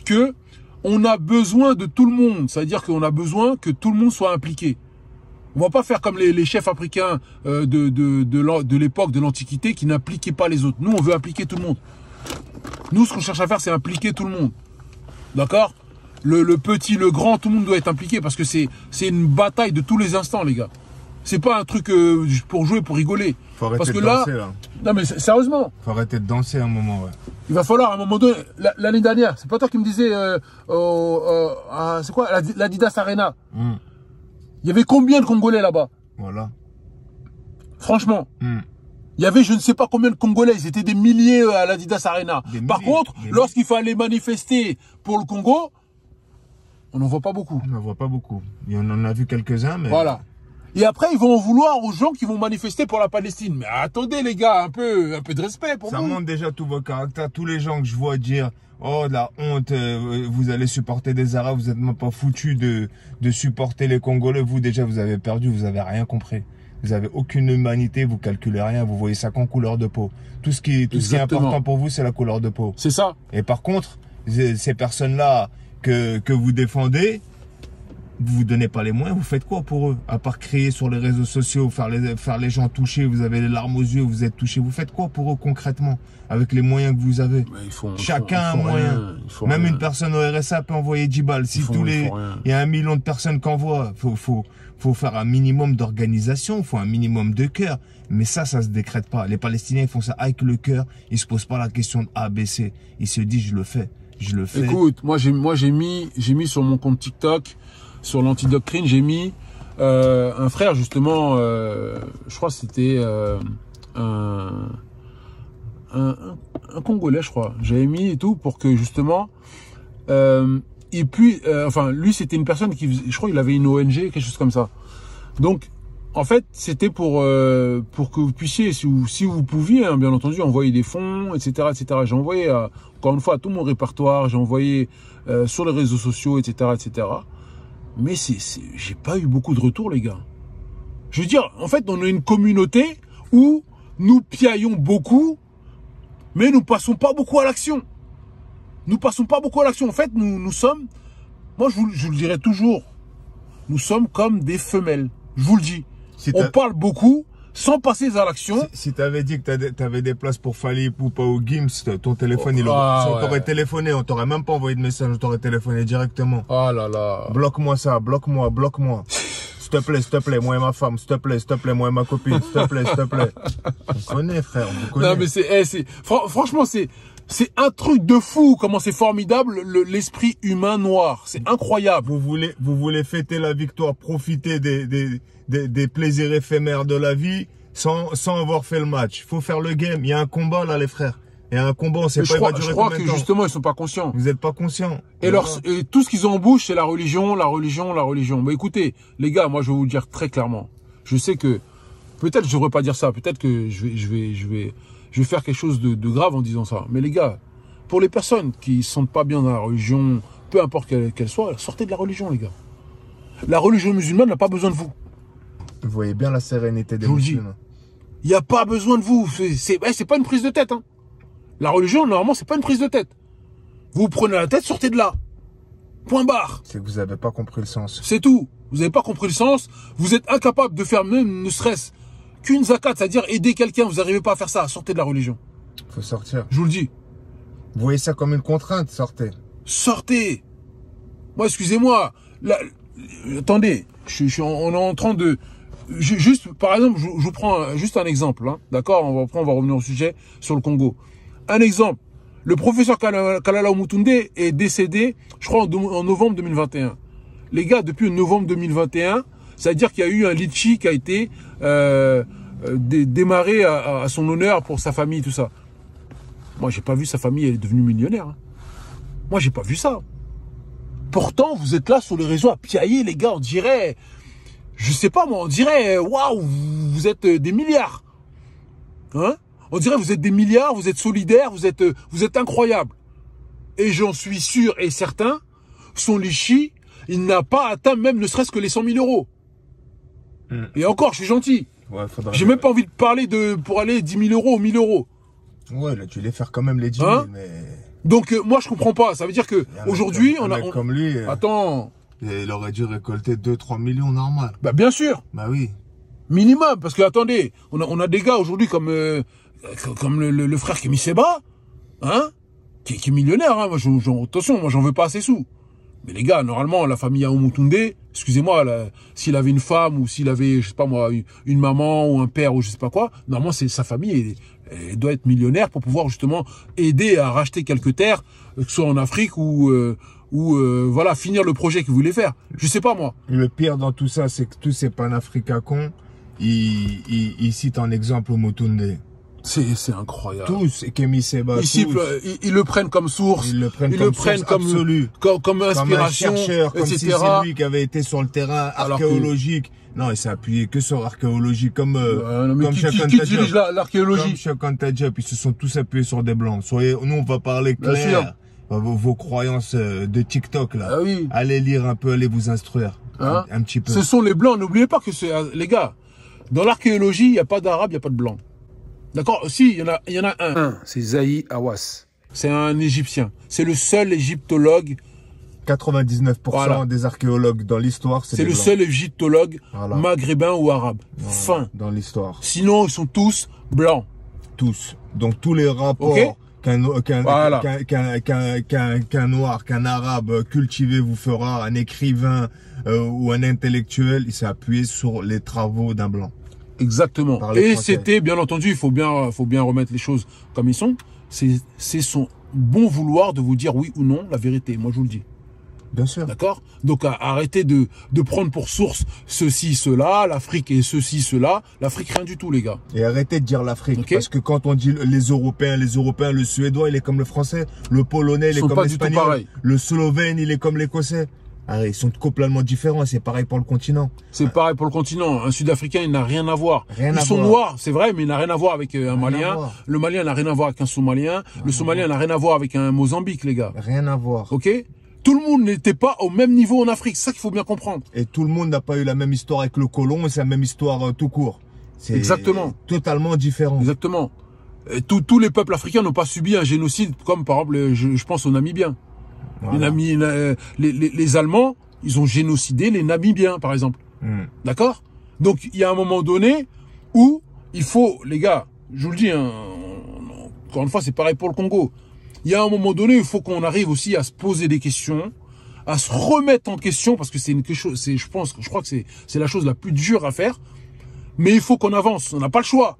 que on a besoin de tout le monde. C'est-à-dire qu'on a besoin que tout le monde soit impliqué. On va pas faire comme les chefs africains de l'époque de l'Antiquité qui n'impliquaient pas les autres. Nous, on veut impliquer tout le monde. Nous, ce qu'on cherche à faire, c'est impliquer tout le monde. D'accord? Le petit, le grand, tout le monde doit être impliqué parce que c'est une bataille de tous les instants, les gars. C'est pas un truc pour jouer, pour rigoler. Faut arrêter parce que de danser, là. Non mais sérieusement. Faut arrêter de danser à un moment, ouais. Il va falloir à un moment donné, l'année dernière, c'est pas toi qui me disais, c'est quoi, l'Adidas Arena. Il y avait combien de Congolais là-bas? Voilà. Franchement. Il y avait je ne sais pas combien de Congolais, ils étaient des milliers à l'Adidas Arena. Par contre, lorsqu'il fallait manifester pour le Congo, on n'en voit pas beaucoup. On n'en voit pas beaucoup. On en a vu quelques-uns, mais... Voilà. Et après, ils vont en vouloir aux gens qui vont manifester pour la Palestine. Mais attendez les gars, un peu de respect pour ça vous. Ça montre déjà tous vos caractères. Tous les gens que je vois dire « Oh, la honte, vous allez supporter des Arabes, vous n'êtes même pas foutus de supporter les Congolais. » Vous, déjà, vous avez perdu, vous avez rien compris. Vous avez aucune humanité, vous calculez rien, vous voyez ça qu'en couleur de peau. Tout ce qui est important pour vous, c'est la couleur de peau. C'est ça. Et par contre, ces personnes-là que vous défendez, vous donnez pas les moyens, vous faites quoi pour eux? À part crier sur les réseaux sociaux, faire les gens toucher, vous avez les larmes aux yeux, vous êtes touchés. Vous faites quoi pour eux concrètement avec les moyens que vous avez? Chacun a un moyen. Même une personne au RSA peut envoyer 10 balles. Si il y a 1 million de personnes qui envoient, faut faire un minimum d'organisation, faut un minimum de cœur. Mais ça se décrète pas. Les Palestiniens ils font ça avec le cœur. Ils se posent pas la question de A, B, C. Ils se disent je le fais. Je le fais. Écoute, moi j'ai mis sur mon compte TikTok, sur l'Antidoctrine, j'ai mis un frère justement, je crois que c'était un Congolais, je crois. J'avais mis et tout pour que justement il puisse, enfin lui c'était une personne qui, je crois qu'il avait une ONG, quelque chose comme ça. Donc en fait c'était pour que vous puissiez, si vous pouviez, hein, bien entendu, envoyer des fonds, etc., etc. J'ai envoyé encore une fois à tout mon répertoire, j'ai envoyé sur les réseaux sociaux, etc., etc. Mais j'ai pas eu beaucoup de retours, les gars. Je veux dire, en fait, on a une communauté où nous piaillons beaucoup, mais nous passons pas beaucoup à l'action. Nous passons pas beaucoup à l'action. En fait, nous sommes, moi je vous le dirai toujours, nous sommes comme des femelles. Je vous le dis. On parle beaucoup sans passer à l'action. Si tu avais dit que tu avais des places pour Fally Ipupa ou Gims, ton téléphone, on t'aurait téléphoné, on t'aurait même pas envoyé de message, on t'aurait téléphoné directement. Oh là là. Bloque-moi ça, bloque-moi. S'il te plaît, moi et ma femme, s'il te plaît, moi et ma copine, s'il te plaît. On connaît, frère, on connaît. Non, mais franchement, c'est un truc de fou, comment c'est formidable, l'esprit humain noir. C'est incroyable. Vous voulez fêter la victoire, profiter des plaisirs éphémères de la vie sans avoir fait le match. Il faut faire le game. Il y a un combat là, les frères. Il y a un combat, on sait pas, il va durer combien de temps. Je crois que justement, ils sont pas conscients. Vous n'êtes pas conscients. Et tout ce qu'ils ont en bouche, c'est la religion. Mais écoutez, les gars, moi, je vais vous dire très clairement. Je sais que, peut-être je devrais pas dire ça. Peut-être que je vais faire quelque chose de grave en disant ça. Mais les gars, pour les personnes qui ne se sentent pas bien dans la religion, peu importe qu'elle soit, sortez de la religion, les gars. La religion musulmane n'a pas besoin de vous. Vous voyez bien la sérénité des musulmans. Il n'y a pas besoin de vous. C'est pas une prise de tête. Hein. La religion, normalement, c'est pas une prise de tête. Vous prenez la tête, sortez de là. Point barre. C'est que vous n'avez pas compris le sens. C'est tout. Vous n'avez pas compris le sens. Vous êtes incapable de faire même, ne serait-ce qu'une zakat, c'est-à-dire aider quelqu'un. Vous n'arrivez pas à faire ça. Sortez de la religion. Faut sortir. Je vous le dis. Vous voyez ça comme une contrainte, sortez. Sortez. Moi, excusez-moi. Attendez, on est en train de... Juste, par exemple, je vous prends juste un exemple. Hein, d'accord, on va revenir au sujet sur le Congo. Un exemple. Le professeur Kalala Mutunde est décédé, je crois, en novembre 2021. Les gars, depuis novembre 2021, ça veut dire qu'il y a eu un litchi qui a été démarré à son honneur pour sa famille, tout ça. Moi, j'ai pas vu sa famille, elle est devenue millionnaire. Hein. Moi, j'ai pas vu ça. Pourtant, vous êtes là sur les réseaux à piailler, les gars, on dirait... Je sais pas, moi, on dirait... Waouh, vous êtes des milliards. Hein? On dirait vous êtes des milliards, vous êtes solidaires, vous êtes incroyables. Et j'en suis sûr et certain, son litchi, il n'a pas atteint même ne serait-ce que les 100 000 euros. Et encore, je suis gentil. Ouais, j'ai même pas envie de parler pour aller 10 000 euros ou 1 000 euros. Ouais, là, tu voulais faire quand même les 10 000, mais... Donc, moi, je comprends pas. Ça veut dire que aujourd'hui, on a... Comme lui, attends. Il aurait dû récolter 2-3 millions normal. Bah, bien sûr. Bah oui. Minimum. Parce que, attendez, on a des gars aujourd'hui comme le frère Kémy Séba, hein, qui est millionnaire. Hein. Moi, attention, moi, j'en veux pas assez sous. Mais les gars, normalement, la famille Yaoundé, excusez-moi, s'il avait une femme ou s'il avait, je sais pas moi, une maman ou un père ou je sais pas quoi, normalement, c'est sa famille, elle doit être millionnaire pour pouvoir justement aider à racheter quelques terres, que ce soit en Afrique ou voilà, finir le projet qu'il voulait faire. Je sais pas moi. Le pire dans tout ça, c'est que tous ces panafricains cons, ils citent en exemple Motunde. C'est incroyable. Tous, Kémy Séba, ils le prennent comme source. Ils le prennent comme absolu. Comme inspiration, comme un chercheur, etc. Comme si c'est lui qui avait été sur le terrain archéologique. Non, il s'est appuyé que sur l'archéologie, comme qui dirige l'archéologie? Comme Cheikh Anta Diop, ils se sont tous appuyés sur des blancs. Nous, on va parler clair. Vos croyances de TikTok, là. Ah oui. Allez lire un peu, allez vous instruire. Hein? Un petit peu. Ce sont les blancs. N'oubliez pas que les gars, dans l'archéologie, il n'y a pas d'arabe, il n'y a pas de blanc. D'accord? Si, il y en a un. C'est Zahi Hawass. C'est un Égyptien. C'est le seul égyptologue. 99% des archéologues dans l'histoire, c'est le seul égyptologue maghrébin ou arabe. Fin. Dans l'histoire. Sinon, ils sont tous blancs. Tous. Donc, tous les rapports qu'un noir, qu'un arabe cultivé vous fera, un écrivain ou un intellectuel, il s'est appuyé sur les travaux d'un blanc. Exactement. Et c'était, bien entendu, il faut bien remettre les choses comme ils sont. C'est son bon vouloir de vous dire oui ou non la vérité. Moi, je vous le dis. Bien sûr. D'accord? Donc, arrêtez de prendre pour source ceci, cela, l'Afrique et ceci, cela. L'Afrique, rien du tout, les gars. Et arrêtez de dire l'Afrique. Parce que quand on dit les Européens, le Suédois, il est comme le Français. Le Polonais, il est comme l'Espagnol. Le Slovène, il est comme l'Écossais. Ils sont complètement différents. C'est pareil pour le continent. C'est pareil pour le continent. Un Sud-Africain, il n'a rien à voir. Ils sont noirs, c'est vrai, mais il n'a rien à voir avec un Malien. Le Malien n'a rien à voir avec un Somalien. Le Somalien n'a rien à voir avec un Mozambique, les gars. Rien à voir. Ok? Tout le monde n'était pas au même niveau en Afrique. C'est ça qu'il faut bien comprendre. Et tout le monde n'a pas eu la même histoire avec le colon et c'est la même histoire tout court. C'est exactement totalement différent. Exactement. Et tous les peuples africains n'ont pas subi un génocide comme par exemple, je pense aux Namibiens. Voilà. Les Allemands, ils ont génocidé les Namibiens, par exemple. D'accord? Donc, il y a un moment donné où il faut, les gars, je vous le dis, hein, encore une fois, c'est pareil pour le Congo. Il y a un moment donné, il faut qu'on arrive aussi à se poser des questions, à se remettre en question, parce que c'est quelque chose, je crois que c'est la chose la plus dure à faire. Mais il faut qu'on avance, on n'a pas le choix.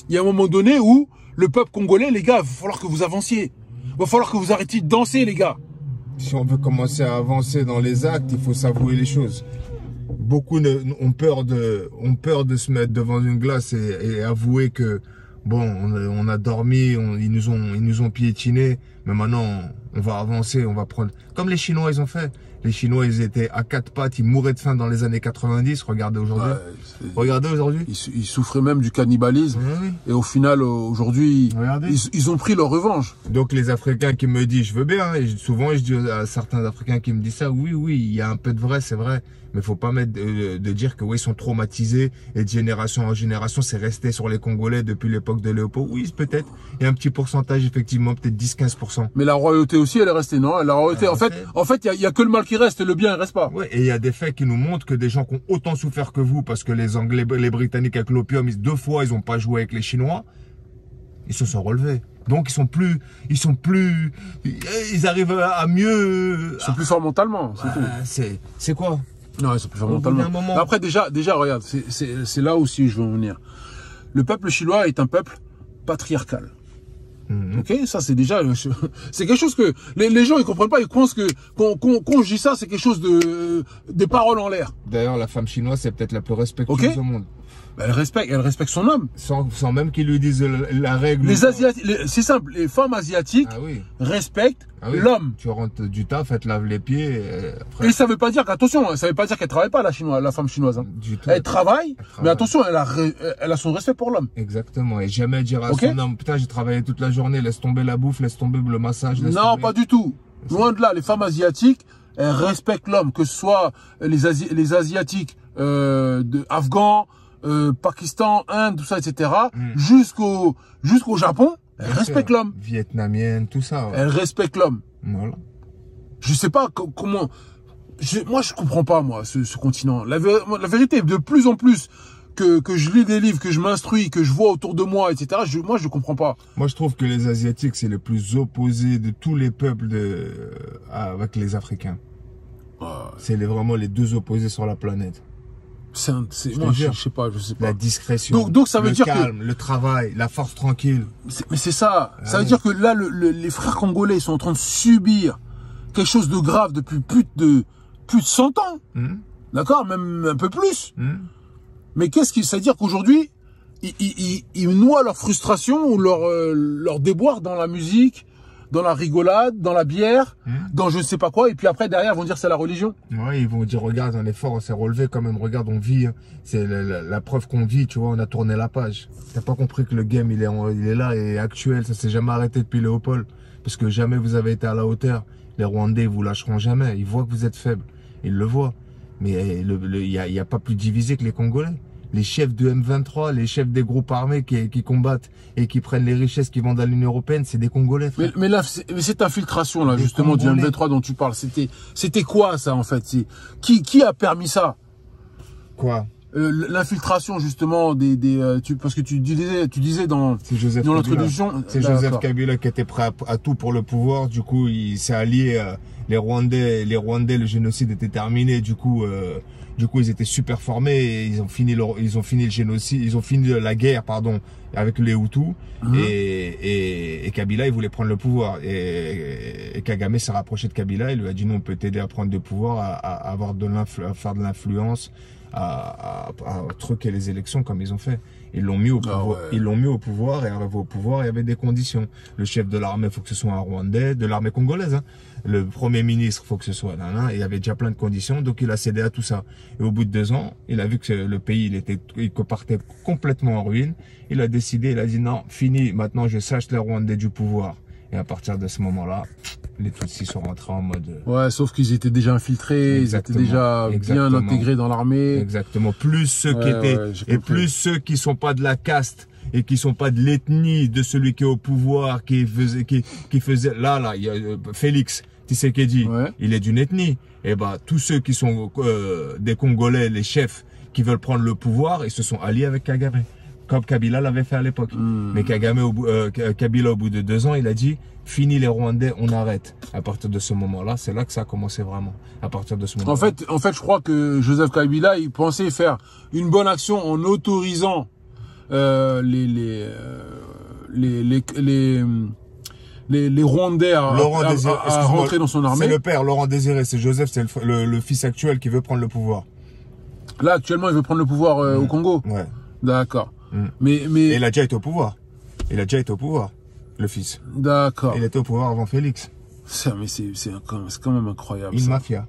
Il y a un moment donné où le peuple congolais, les gars, il va falloir que vous avanciez. Il va falloir que vous arrêtiez de danser, les gars. Si on veut commencer à avancer dans les actes, il faut s'avouer les choses. Beaucoup ont peur de se mettre devant une glace et avouer que bon, on a dormi, ils nous ont piétinés, mais maintenant on va avancer, on va prendre comme les Chinois ils ont fait. Les Chinois, ils étaient à quatre pattes, ils mouraient de faim dans les années 90. Regardez aujourd'hui. Regardez aujourd'hui. Ils souffraient même du cannibalisme. Oui. Et au final, aujourd'hui, ils ont pris leur revanche. Donc les Africains qui me disent, je veux bien. Et souvent, je dis à certains Africains qui me disent ça, oui, il y a un peu de vrai, c'est vrai. Mais faut pas mettre de dire que oui, ils sont traumatisés et de génération en génération, c'est resté sur les Congolais depuis l'époque de Léopold. Oui, peut-être. Il y a un petit pourcentage, effectivement, peut-être 10-15%. Mais la royauté aussi, elle est restée, non? La royauté, en fait, il y a que le mal qui reste, le bien, il reste pas. Oui, et il y a des faits qui nous montrent que des gens qui ont autant souffert que vous, parce que les Anglais, les Britanniques avec l'opium, 2 fois, ils ont pas joué avec les Chinois, ils se sont relevés. Donc, ils arrivent à mieux. Ils sont plus forts mentalement, c'est quoi? Non, ils sont plus forts mentalement. Après, déjà, regarde, c'est là aussi où je veux en venir. Le peuple chinois est un peuple patriarcal. Ok, ça c'est déjà, c'est quelque chose que les gens ils comprennent pas, ils pensent que quand je dis ça, c'est quelque chose des paroles en l'air. D'ailleurs, la femme chinoise c'est peut-être la plus respectueuse au monde. Elle respecte son homme. Sans même qu'ils lui disent la règle. Les Asiatiques, c'est simple, les femmes asiatiques respectent l'homme. Tu rentres du taf, elle te lave les pieds. Et ça veut pas dire qu'attention, ça veut pas dire qu'elle travaille pas la femme chinoise. Hein. Elle travaille, mais attention, elle a son respect pour l'homme. Exactement, et jamais dire à son homme, putain j'ai travaillé toute la journée, laisse tomber la bouffe, laisse tomber le massage. Non, pas du tout. Loin de là, les femmes asiatiques, elles respectent l'homme, que ce soit les Asiatiques Afghans, Pakistan, Inde, tout ça, etc. Jusqu'au Japon, Elle respecte l'homme. Vietnamienne, tout ça. Ouais. Elle respecte l'homme. Voilà. Je sais pas comment... moi, je comprends pas, moi, ce continent. La vérité, de plus en plus que je lis des livres, que je m'instruis, que je vois autour de moi, etc., moi, je comprends pas. Moi, je trouve que les Asiatiques, c'est les plus opposés de tous les peuples avec les Africains. C'est vraiment les deux opposés sur la planète. Moi, je sais pas. La discrétion, donc ça veut dire calme, le travail, la force tranquille. Mais c'est ça. Ça veut dire que là, les frères congolais sont en train de subir quelque chose de grave depuis plus de 100 ans. D'accord? Même un peu plus. Mais ça veut dire qu'aujourd'hui, ils noient leur frustration ou leur déboire dans la musique, dans la rigolade, dans la bière, dans je ne sais pas quoi, et puis après derrière ils vont dire c'est la religion. Ouais, ils vont dire regarde, on est fort, on s'est relevé quand même, regarde, on vit, c'est la preuve qu'on vit, tu vois, on a tourné la page. T'as pas compris que le game il est là et actuel, ça s'est jamais arrêté depuis Léopold, parce que jamais vous avez été à la hauteur. Les Rwandais vous lâcheront jamais, ils voient que vous êtes faible, ils le voient. Mais il y a pas plus divisé que les Congolais. Les chefs de M23, les chefs des groupes armés qui combattent et qui prennent les richesses qui vendent à l'Union Européenne, c'est des Congolais. Mais là, cette infiltration là, justement, Congolais. Du M23 dont tu parles, c'était quoi ça en fait? Qui a permis ça? Quoi? L'infiltration justement parce que tu disais dans l'introduction, c'est Joseph Kabila qui était prêt à tout pour le pouvoir. Du coup, il s'est allié. Les Rwandais, le génocide était terminé. Du coup, ils étaient super formés. Et ils ont fini le génocide. Ils ont fini la guerre, pardon, avec les Hutus. Et Kabila, il voulait prendre le pouvoir. Et Kagame s'est rapproché de Kabila. Il lui a dit, nous, on peut t'aider à prendre le pouvoir, à faire de l'influence. À truquer les élections comme ils ont fait. Ils l'ont mis au pouvoir. Ils l'ont mis au pouvoir et arrivé au pouvoir, il y avait des conditions. Le chef de l'armée, il faut que ce soit un Rwandais, de l'armée congolaise. Hein. Le premier ministre, il faut que ce soit et il y avait déjà plein de conditions, donc il a cédé à tout ça. Et au bout de 2 ans, il a vu que le pays, il partait complètement en ruine. Il a décidé, il a dit non, fini, maintenant je sache les Rwandais du pouvoir. Et à partir de ce moment-là, les Tutsis sont rentrés en mode... Ouais, sauf qu'ils étaient déjà infiltrés, ils étaient déjà bien intégrés dans l'armée. Exactement. Plus ceux plus ceux qui sont pas de la caste et qui sont pas de l'ethnie de celui qui est au pouvoir, qui faisait... Là, il y a Félix Tshisekedi, il est d'une ethnie. Et bah, tous ceux qui sont des Congolais, les chefs qui veulent prendre le pouvoir, ils se sont alliés avec Kagame. Comme Kabila l'avait fait à l'époque. Mais Kabila, au bout de 2 ans, il a dit, fini les Rwandais, on arrête. À partir de ce moment-là, c'est là que ça a commencé vraiment. À partir de ce moment-là. En fait, je crois que Joseph Kabila, il pensait faire une bonne action en autorisant les Rwandais à rentrer dans son armée. C'est le père, Laurent Désiré. C'est Joseph, c'est le fils actuel qui veut prendre le pouvoir. Là, actuellement, il veut prendre le pouvoir au Congo. Ouais. D'accord. Et il a déjà été au pouvoir. Il a déjà été au pouvoir, le fils. D'accord. Il était au pouvoir avant Félix. C'est quand même incroyable. Une mafia.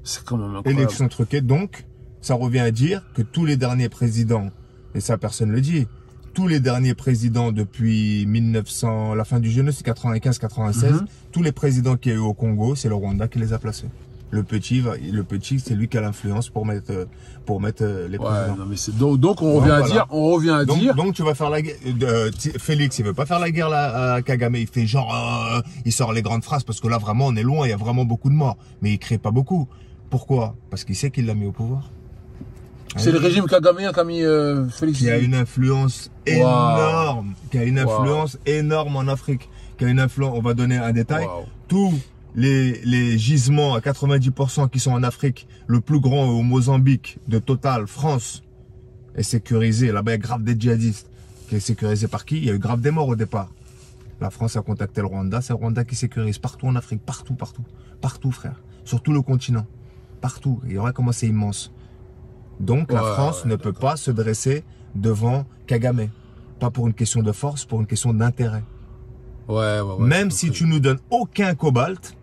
C'est quand même incroyable. Élection truquée. Donc, ça revient à dire que tous les derniers présidents, et ça personne ne le dit, tous les derniers présidents depuis 1900, la fin du génocide, 95-96, tous les présidents qu'il y a eu au Congo, c'est le Rwanda qui les a placés. Le petit, c'est lui qui a l'influence pour mettre les présidents. Non, mais donc on revient à dire. Donc tu vas faire la guerre. Félix, il veut pas faire la guerre là, à Kagame. Il fait genre, il sort les grandes phrases parce que là vraiment on est loin, il y a vraiment beaucoup de morts, mais il crée pas beaucoup. Pourquoi? Parce qu'il sait qu'il l'a mis au pouvoir. C'est le régime kagamien qui a mis Félix. Qui a une influence énorme, énorme en Afrique. Qui a une influence. On va donner un détail. Tous les gisements à 90% qui sont en Afrique, le plus grand au Mozambique de Total, France, est sécurisé. Là-bas, il y a grave des djihadistes. Qui est sécurisé par qui? Il y a eu grave des morts au départ. La France a contacté le Rwanda. C'est le Rwanda qui sécurise partout en Afrique. Partout, frère. Sur tout le continent. Partout. Il y aurait comment c'est immense. Donc, la France ne peut pas se dresser devant Kagame. Pas pour une question de force, pour une question d'intérêt. Même si tu nous donnes aucun cobalt,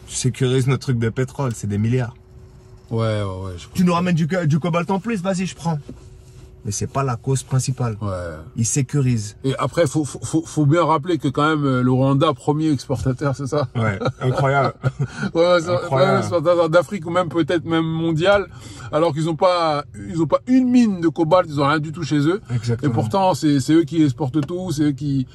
tu sécurises notre truc de pétrole, c'est des milliards. Ouais. Tu nous ramènes du cobalt en plus, vas-y, je prends. mais c'est pas la cause principale. Ouais. Ils sécurisent. Et après, faut bien rappeler que quand même le Rwanda, premier exportateur, c'est ça? Ouais, incroyable. Ouais, incroyable. Exportateur d'Afrique ou même peut-être même mondial, alors qu'ils ont pas une mine de cobalt, ils ont rien du tout chez eux. Exactement. Et pourtant, c'est eux qui exportent tout, c'est eux qui,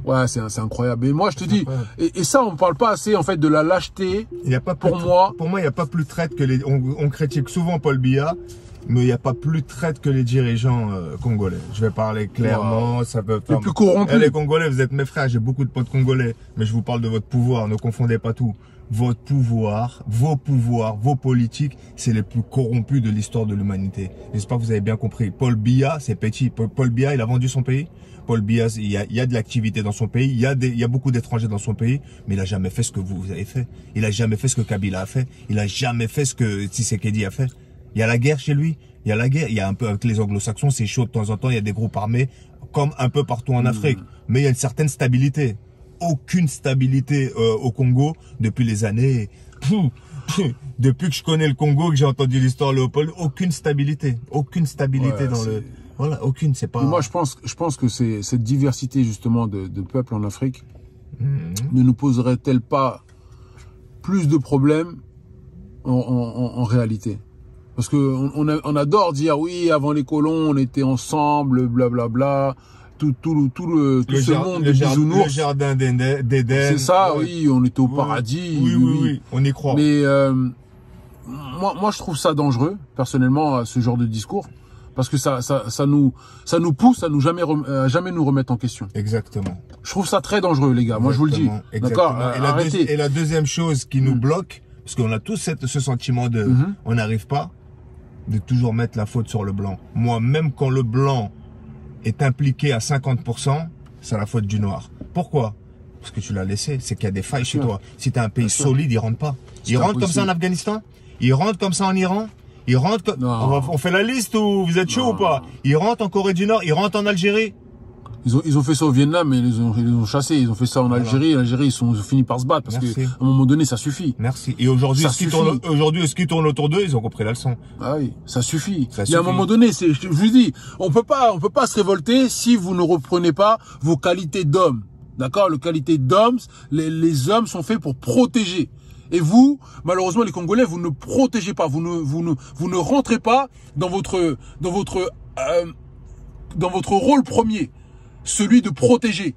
ouais, c'est incroyable. Et moi, je te dis, et ça, on parle pas assez, en fait, de la lâcheté. Il y a pas pour moi, il n'y a pas plus traite que les, on critique souvent Paul Biya, mais il n'y a pas plus traite que les dirigeants congolais. Je vais parler clairement, ça peut les plus corrompus. Les Congolais, vous êtes mes frères, j'ai beaucoup de potes congolais, mais je vous parle de votre pouvoir, ne confondez pas tout. Votre pouvoir, vos politiques, c'est les plus corrompus de l'histoire de l'humanité. J'espère que vous avez bien compris. Paul Biya, c'est petit. Paul Biya, il a vendu son pays. Paul Biya, il y a de l'activité dans son pays, il y a beaucoup d'étrangers dans son pays, mais il a jamais fait ce que vous avez fait. Il a jamais fait ce que Kabila a fait. Il a jamais fait ce que Tshisekedi a fait. Il y a la guerre chez lui. Il y a la guerre. Il y a un peu avec les anglo-saxons, c'est chaud de temps en temps. Il y a des groupes armés, comme un peu partout en Afrique. Mais il y a une certaine stabilité. Aucune stabilité au Congo depuis les années. Depuis que je connais le Congo, que j'ai entendu l'histoire Léopold, aucune stabilité. Aucune stabilité dans le... Voilà, aucune, c'est pas... Moi, je pense que c'est cette diversité, justement, de peuples en Afrique ne nous poserait-elle pas plus de problèmes en réalité? Parce que on adore dire, oui, avant les colons, on était ensemble, blablabla, tout ce monde de bisounours. Le jardin d'Éden. C'est ça, oui, on était au paradis. Oui, on y croit. Mais moi, je trouve ça dangereux, personnellement, ce genre de discours. Parce que ça nous pousse à jamais nous remettre en question. Exactement. Je trouve ça très dangereux, les gars. Moi, je vous le dis. D'accord. Et la deuxième chose qui nous bloque, parce qu'on a tous ce sentiment de, on n'arrive pas, de toujours mettre la faute sur le blanc. Moi, même quand le blanc est impliqué à 50%, c'est la faute du noir. Pourquoi? Parce que tu l'as laissé. C'est qu'il y a des failles chez toi. Si tu es un pays solide, il rentre pas. Il rentre comme ça en Afghanistan. Il rentre comme ça en Iran. Il rentre, on fait la liste ou vous êtes chaud ou pas? Il rentre en Corée du Nord, il rentre en Algérie. Ils ont fait ça au Vietnam, mais ils ont chassé. Ils ont fait ça en Algérie. L'Algérie, ils ont fini par se battre parce qu'à un moment donné, ça suffit. Merci. Et aujourd'hui, ce qui tourne autour d'eux, ils ont compris la leçon. Ah oui, ça suffit. Il y a un moment donné, je vous dis, on peut pas se révolter si vous ne reprenez pas vos qualités d'homme. D'accord? Les qualités d'homme, les hommes sont faits pour protéger. Et vous, malheureusement, les Congolais, vous ne protégez pas, vous ne rentrez pas dans votre rôle premier, celui de protéger.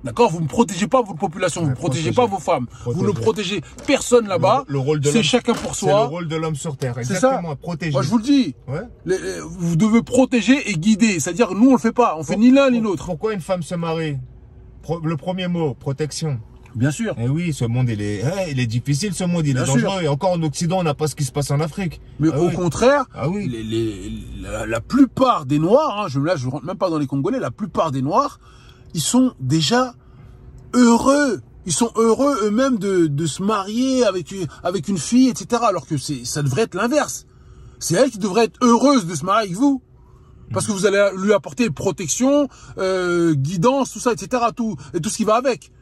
D'accord? Vous ne protégez pas votre population, vous ne protégez pas vos femmes, vous ne protégez personne là-bas. C'est chacun pour soi. C'est le rôle de l'homme sur terre. Exactement, protéger. Moi, je vous le dis. Ouais. Vous devez protéger et guider. C'est-à-dire, nous, on le fait pas. On fait ni l'un ni l'autre. Pourquoi une femme se marie? Le premier mot, protection. Bien sûr. Et oui, ce monde, il est difficile, ce monde, il est dangereux. Et encore en Occident, on n'a pas ce qui se passe en Afrique. Mais au contraire, la plupart des Noirs, là je rentre même pas dans les Congolais, la plupart des Noirs, ils sont déjà heureux. Ils sont heureux eux-mêmes de se marier avec une fille, etc. Alors que ça devrait être l'inverse. C'est elle qui devrait être heureuse de se marier avec vous. Parce que vous allez lui apporter protection, guidance, tout ça, etc. Tout ce qui va avec.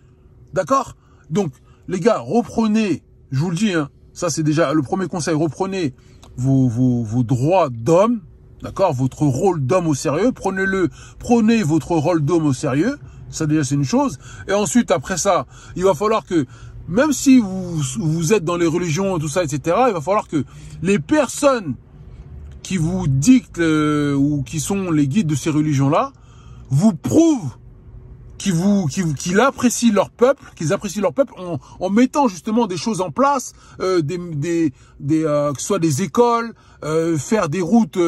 D'accord? Donc, les gars, reprenez, je vous le dis, ça c'est déjà le premier conseil, reprenez vos droits d'homme, d'accord? Votre rôle d'homme au sérieux, prenez votre rôle d'homme au sérieux, ça déjà c'est une chose. Et ensuite, après ça, il va falloir que, même si vous êtes dans les religions, tout ça, etc., il va falloir que les personnes qui vous dictent ou qui sont les guides de ces religions-là, vous prouvent qu'ils apprécient leur peuple, en mettant justement des choses en place, que ce soit des écoles, faire des routes,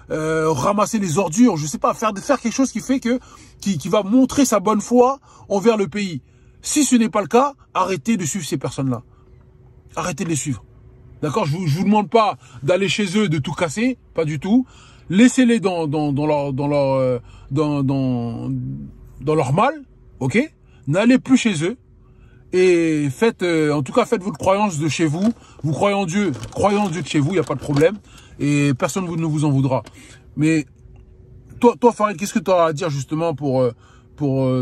ramasser les ordures, je sais pas, faire quelque chose qui va montrer sa bonne foi envers le pays. Si ce n'est pas le cas, arrêtez de suivre ces personnes-là. Arrêtez de les suivre. D'accord? Je vous demande pas d'aller chez eux, de tout casser, pas du tout. Laissez-les dans leur mal, ok? N'allez plus chez eux et en tout cas, faites votre croyance de chez vous. Vous croyez en Dieu de chez vous, il n'y a pas de problème et personne ne vous en voudra. Mais toi, Farid, qu'est-ce que tu as à dire justement pour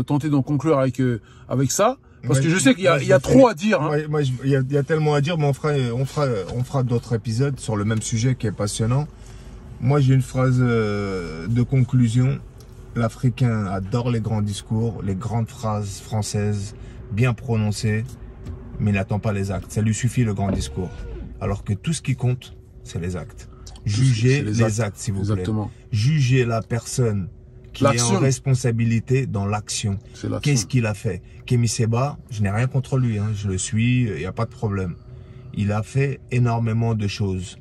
tenter d'en conclure avec ça? Parce que je sais qu'il y a trop à dire. Moi, il y a tellement à dire, mais on fera d'autres épisodes sur le même sujet qui est passionnant. Moi, j'ai une phrase de conclusion. L'Africain adore les grands discours, les grandes phrases françaises bien prononcées, mais il n'attend pas les actes. Ça lui suffit le grand discours. Alors que tout ce qui compte, c'est les actes. Jugez les actes, s'il vous plaît. Exactement. Jugez la personne qui est en responsabilité dans l'action. Qu'est-ce qu'il a fait? Kémy Séba, je n'ai rien contre lui, hein, je le suis, il n'y a pas de problème. Il a fait énormément de choses.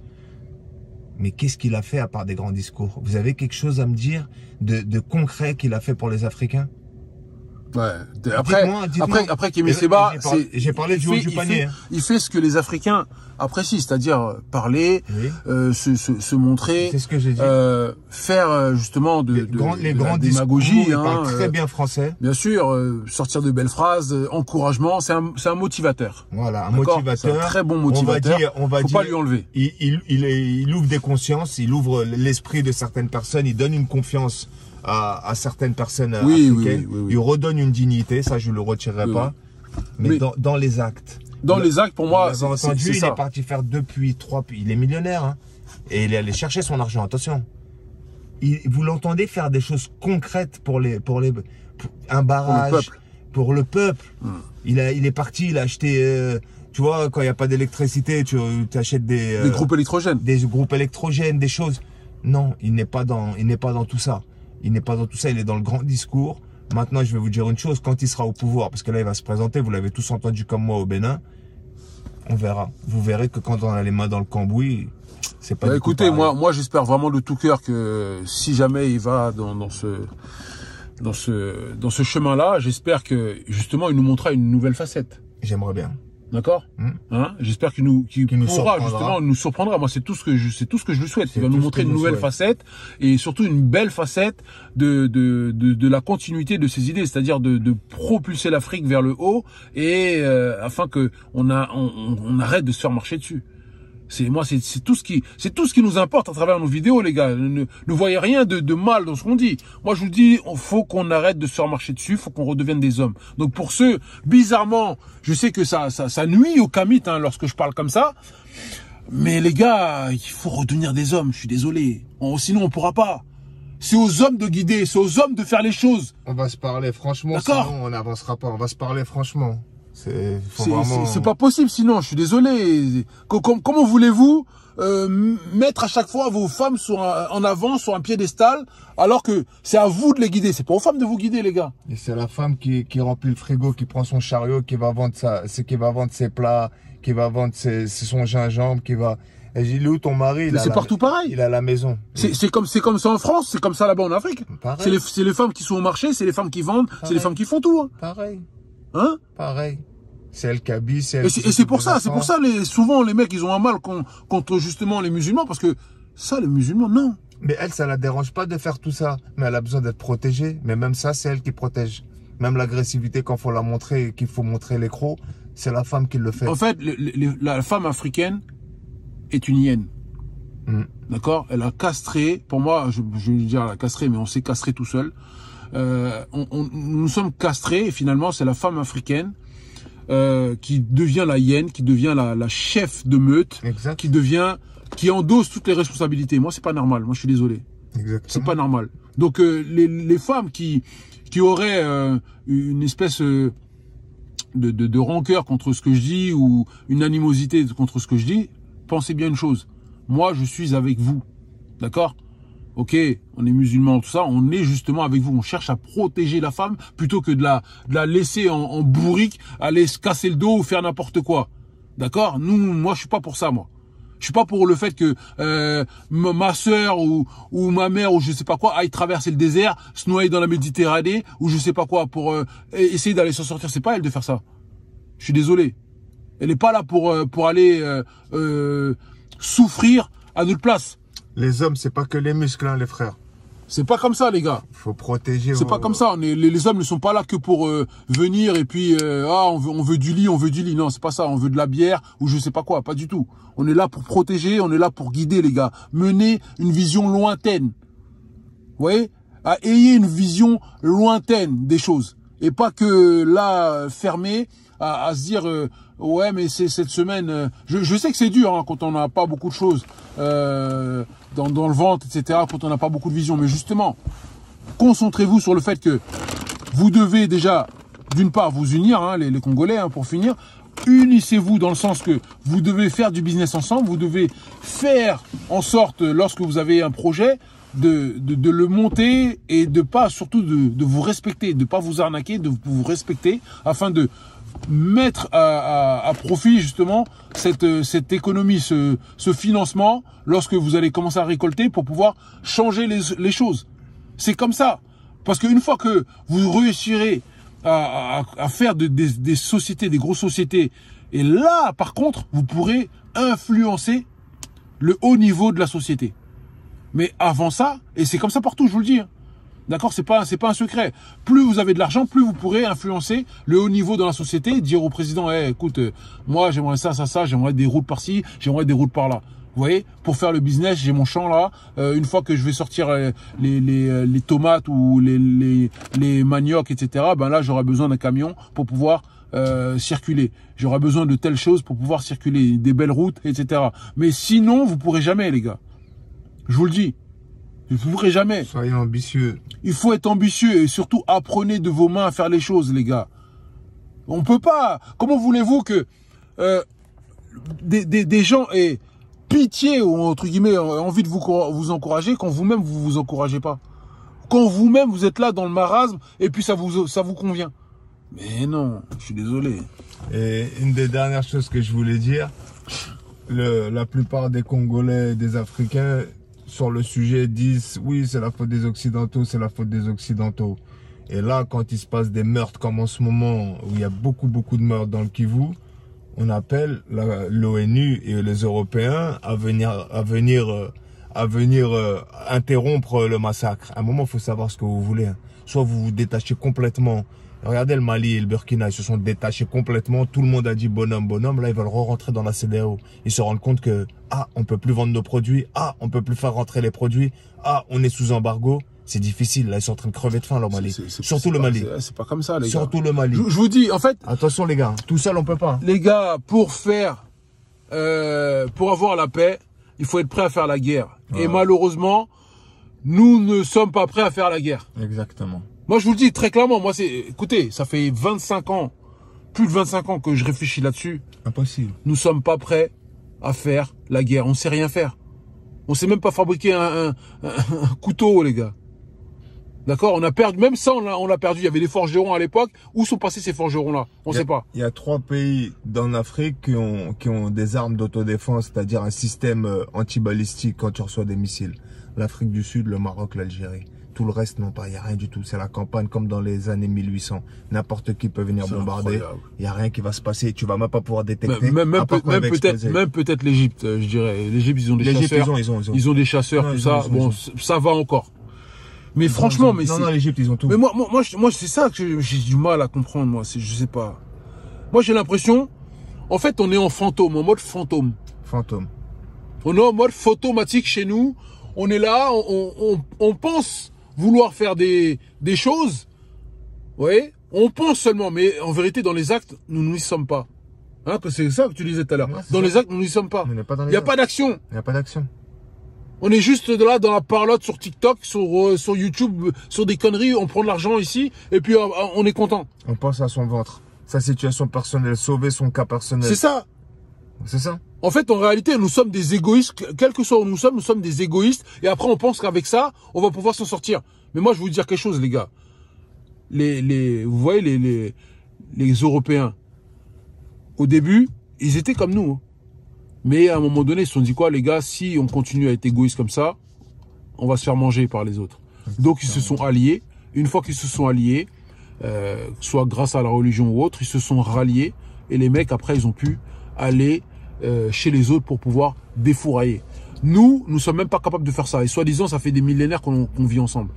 Mais qu'est-ce qu'il a fait à part des grands discours? Vous avez quelque chose à me dire de concret qu'il a fait pour les Africains? Ouais. Après Kémy Séba, j'ai parlé du haut du panier. Il fait ce que les Africains apprécient, c'est-à-dire parler, se montrer, c'est ce que j'ai dit. Faire justement de la démagogie. Il parle très bien français. Bien sûr, sortir de belles phrases, encouragement, c'est un motivateur. Voilà, un motivateur. Un très bon motivateur. On va Faut dire, pas lui enlever. Il ouvre des consciences, il ouvre l'esprit de certaines personnes, il donne une confiance à certaines personnes africaines. Oui. Il redonne une dignité, ça je le retirerai pas. Mais dans les actes. Dans les actes, pour moi, c'est ça. Il est parti faire il est millionnaire, hein, et il est allé chercher son argent. Attention, vous l'entendez faire des choses concrètes pour un barrage, pour le peuple. Il est parti, il a acheté. Tu vois, quand il n'y a pas d'électricité, tu achètes des groupes électrogènes. Des groupes électrogènes, des choses. Non, il n'est pas dans tout ça. Il n'est pas dans tout ça, il est dans le grand discours. Maintenant, je vais vous dire une chose, quand il sera au pouvoir, parce que là, il va se présenter, vous l'avez tous entendu comme moi au Bénin, on verra. Vous verrez que quand on a les mains dans le cambouis, c'est pas écoutez, moi j'espère vraiment de tout cœur que si jamais il va dans ce chemin-là, j'espère que justement, il nous montrera une nouvelle facette. J'aimerais bien. D'accord, hein? J'espère qu'il pourra justement nous surprendra. Moi, c'est tout ce que je lui souhaite. Il va nous montrer une nouvelle facette et surtout une belle facette de la continuité de ses idées, c'est-à-dire de propulser l'Afrique vers le haut et afin que on arrête de se faire marcher dessus. C'est tout ce qui nous importe à travers nos vidéos, les gars. Ne voyez rien de mal dans ce qu'on dit. Moi, je vous dis, faut qu'on arrête de se faire marcher dessus, faut qu'on redevienne des hommes. Donc, pour ceux, bizarrement, je sais que ça nuit aux kamites, hein, lorsque je parle comme ça. Mais les gars, il faut redevenir des hommes, je suis désolé. Sinon, on pourra pas. C'est aux hommes de guider, c'est aux hommes de faire les choses. On va se parler franchement, sinon on n'avancera pas. On va se parler franchement. C'est pas possible sinon, je suis désolé. Comment voulez-vous mettre à chaque fois vos femmes en avant sur un piédestal alors que c'est à vous de les guider? C'est pas aux femmes de vous guider, les gars. Et c'est la femme qui remplit le frigo, qui prend son chariot, qui va vendre ses plats, qui va vendre son gingembre, qui va... Et j'ai dit, où ton mari? C'est partout pareil. Il est à la maison. C'est comme ça en France, c'est comme ça là-bas en Afrique. C'est les femmes qui sont au marché, c'est les femmes qui vendent, c'est les femmes qui font tout. Hein. Pareil. Hein? Pareil. C'est elle qui habille, c'est elle. Et c'est pour ça, souvent les mecs ils ont un mal contre justement les musulmans parce que ça, les musulmans, non. Mais elle, ça la dérange pas de faire tout ça, mais elle a besoin d'être protégée. Mais même ça, c'est elle qui protège. Même l'agressivité, quand faut la montrer, qu'il faut montrer l'écrou, c'est la femme qui le fait. En fait, la femme africaine est une hyène. D'accord? Elle a castré, pour moi, je vais dire elle a castré, mais on s'est castré tout seul. Nous sommes castrés et finalement c'est la femme africaine qui devient la hyène, qui devient la chef de meute, qui endosse toutes les responsabilités. Moi c'est pas normal, moi je suis désolé. C'est pas normal. Donc les femmes qui auraient une espèce de rancœur contre ce que je dis ou une animosité contre ce que je dis, pensez bien une chose. Moi je suis avec vous, d'accord? Ok, on est musulmans, tout ça, on est justement avec vous. On cherche à protéger la femme plutôt que de la laisser en bourrique, aller se casser le dos ou faire n'importe quoi. D'accord? Moi, je suis pas pour ça, moi. Je suis pas pour le fait que ma sœur ou ma mère ou je sais pas quoi aille traverser le désert, se noyer dans la Méditerranée ou je sais pas quoi pour essayer d'aller s'en sortir. C'est pas elle de faire ça. Je suis désolé. Elle est pas là pour aller souffrir à notre place. Les hommes, c'est pas que les muscles, hein, les frères. C'est pas comme ça, les gars. Il faut protéger. C'est pas comme ça. Les hommes ne sont pas là que pour venir et puis on veut du lit, on veut du lit. Non, c'est pas ça. On veut de la bière ou je sais pas quoi. Pas du tout. On est là pour protéger, on est là pour guider, les gars. Mener une vision lointaine. Vous voyez? Ayez une vision lointaine des choses et pas que là fermé à se dire ouais mais c'est cette semaine. Je sais que c'est dur hein, quand on n'a pas beaucoup de choses. dans le ventre, etc., quand on n'a pas beaucoup de vision. Mais justement, concentrez-vous sur le fait que vous devez déjà, d'une part, vous unir, hein, les Congolais, hein, pour finir. Unissez-vous dans le sens que vous devez faire du business ensemble. Vous devez faire en sorte, lorsque vous avez un projet, de le monter et surtout de vous respecter, de ne pas vous arnaquer, de vous respecter afin de mettre à profit justement cette économie, ce financement lorsque vous allez commencer à récolter pour pouvoir changer les choses. C'est comme ça. Parce qu'une fois que vous réussirez à faire des sociétés, des grosses sociétés, et là, par contre, vous pourrez influencer le haut niveau de la société. Mais avant ça, et c'est comme ça partout, je vous le dis, hein, d'accord, c'est pas un secret. Plus vous avez de l'argent, plus vous pourrez influencer le haut niveau dans la société, dire au président, hey, écoute, moi j'aimerais ça, j'aimerais des routes par-ci, j'aimerais des routes par-là. Vous voyez, pour faire le business, j'ai mon champ là. Une fois que je vais sortir les tomates ou les maniocs, etc., ben là, j'aurai besoin d'un camion pour pouvoir circuler. J'aurai besoin de telles choses pour pouvoir circuler, des belles routes, etc. Mais sinon, vous pourrez jamais, les gars. Je vous le dis. Vous ne pourrez jamais. Soyez ambitieux. Il faut être ambitieux et surtout apprenez de vos mains à faire les choses, les gars. On peut pas. Comment voulez-vous que des gens aient pitié ou entre guillemets envie de vous encourager quand vous-même vous encouragez pas, quand vous-même vous êtes là dans le marasme et puis ça vous convient. Mais non, je suis désolé. Et une des dernières choses que je voulais dire, la plupart des Congolais, des Africains sur le sujet disent oui, c'est la faute des Occidentaux, c'est la faute des Occidentaux. Et là, quand il se passe des meurtres comme en ce moment où il y a beaucoup de meurtres dans le Kivu, on appelle l'ONU et les Européens à venir interrompre le massacre. À un moment, il faut savoir ce que vous voulez. Hein. Soit vous vous détachez complètement. Regardez le Mali et le Burkina, ils se sont détachés complètement. Tout le monde a dit bonhomme. Là, ils veulent rentrer dans la CEDEAO. Ils se rendent compte que, on peut plus vendre nos produits. On peut plus faire rentrer les produits. On est sous embargo. C'est difficile. Là, ils sont en train de crever de faim, le Mali. Surtout le Mali. C'est pas comme ça, les gars. Surtout le Mali. Je vous dis, en fait. Attention, les gars. Tout seul, on peut pas. Les gars, pour avoir la paix, il faut être prêt à faire la guerre. Et malheureusement, nous ne sommes pas prêts à faire la guerre. Exactement. Moi, je vous le dis très clairement. Moi, écoutez, ça fait 25 ans, plus de 25 ans que je réfléchis là-dessus. Impossible. Nous sommes pas prêts à faire la guerre. On sait rien faire. On sait même pas fabriquer un couteau, les gars. D'accord, on a perdu, même ça, on l'a perdu. Il y avait des forgerons à l'époque. Où sont passés ces forgerons-là? On ne sait pas. Il y a 3 pays en Afrique qui ont des armes d'autodéfense, c'est-à-dire un système anti-balistique quand tu reçois des missiles. L'Afrique du Sud, le Maroc, l'Algérie. Tout le reste, non pas. Il n'y a rien du tout. C'est la campagne comme dans les années 1800. N'importe qui peut venir bombarder. Il n'y a rien qui va se passer. Tu vas même pas pouvoir détecter. Même peut-être l'Égypte, je dirais. L'Égypte, ils ont des chasseurs. Ils ont des chasseurs, tout ça. Bon, ça va encore. Mais franchement, mais non, l'Égypte, ils ont tout. Mais moi, c'est ça que j'ai du mal à comprendre, moi. Je sais pas. Moi, j'ai l'impression, en fait, on est en fantôme, en mode fantôme. Fantôme. On est en mode photomatique chez nous. On est là, on pense vouloir faire des choses. Vous voyez? On pense seulement, mais en vérité, dans les actes, nous n'y sommes pas. Hein, que c'est ça que tu disais tout à l'heure. Dans les actes, nous n'y sommes pas. Il n'y a pas d'action. Il n'y a pas d'action. On est juste là dans la parlotte sur TikTok, sur YouTube, sur des conneries. On prend de l'argent ici et puis on est content. On pense à son ventre, sa situation personnelle, sauver son cas personnel. C'est ça. C'est ça. En fait, en réalité, nous sommes des égoïstes. Quel que soit où nous sommes des égoïstes. Et après, on pense qu'avec ça, on va pouvoir s'en sortir. Mais moi, je vais vous dire quelque chose, les gars. Vous voyez, les Européens, au début, ils étaient comme nous. Hein. Mais à un moment donné, ils se sont dit quoi, les gars, si on continue à être égoïste comme ça, on va se faire manger par les autres. Donc, ils se sont alliés. Une fois qu'ils se sont alliés, soit grâce à la religion ou autre, ils se sont ralliés. Et les mecs, après, ils ont pu aller chez les autres pour pouvoir défourailler. Nous sommes même pas capables de faire ça. Et soi-disant, ça fait des millénaires qu'on vit ensemble.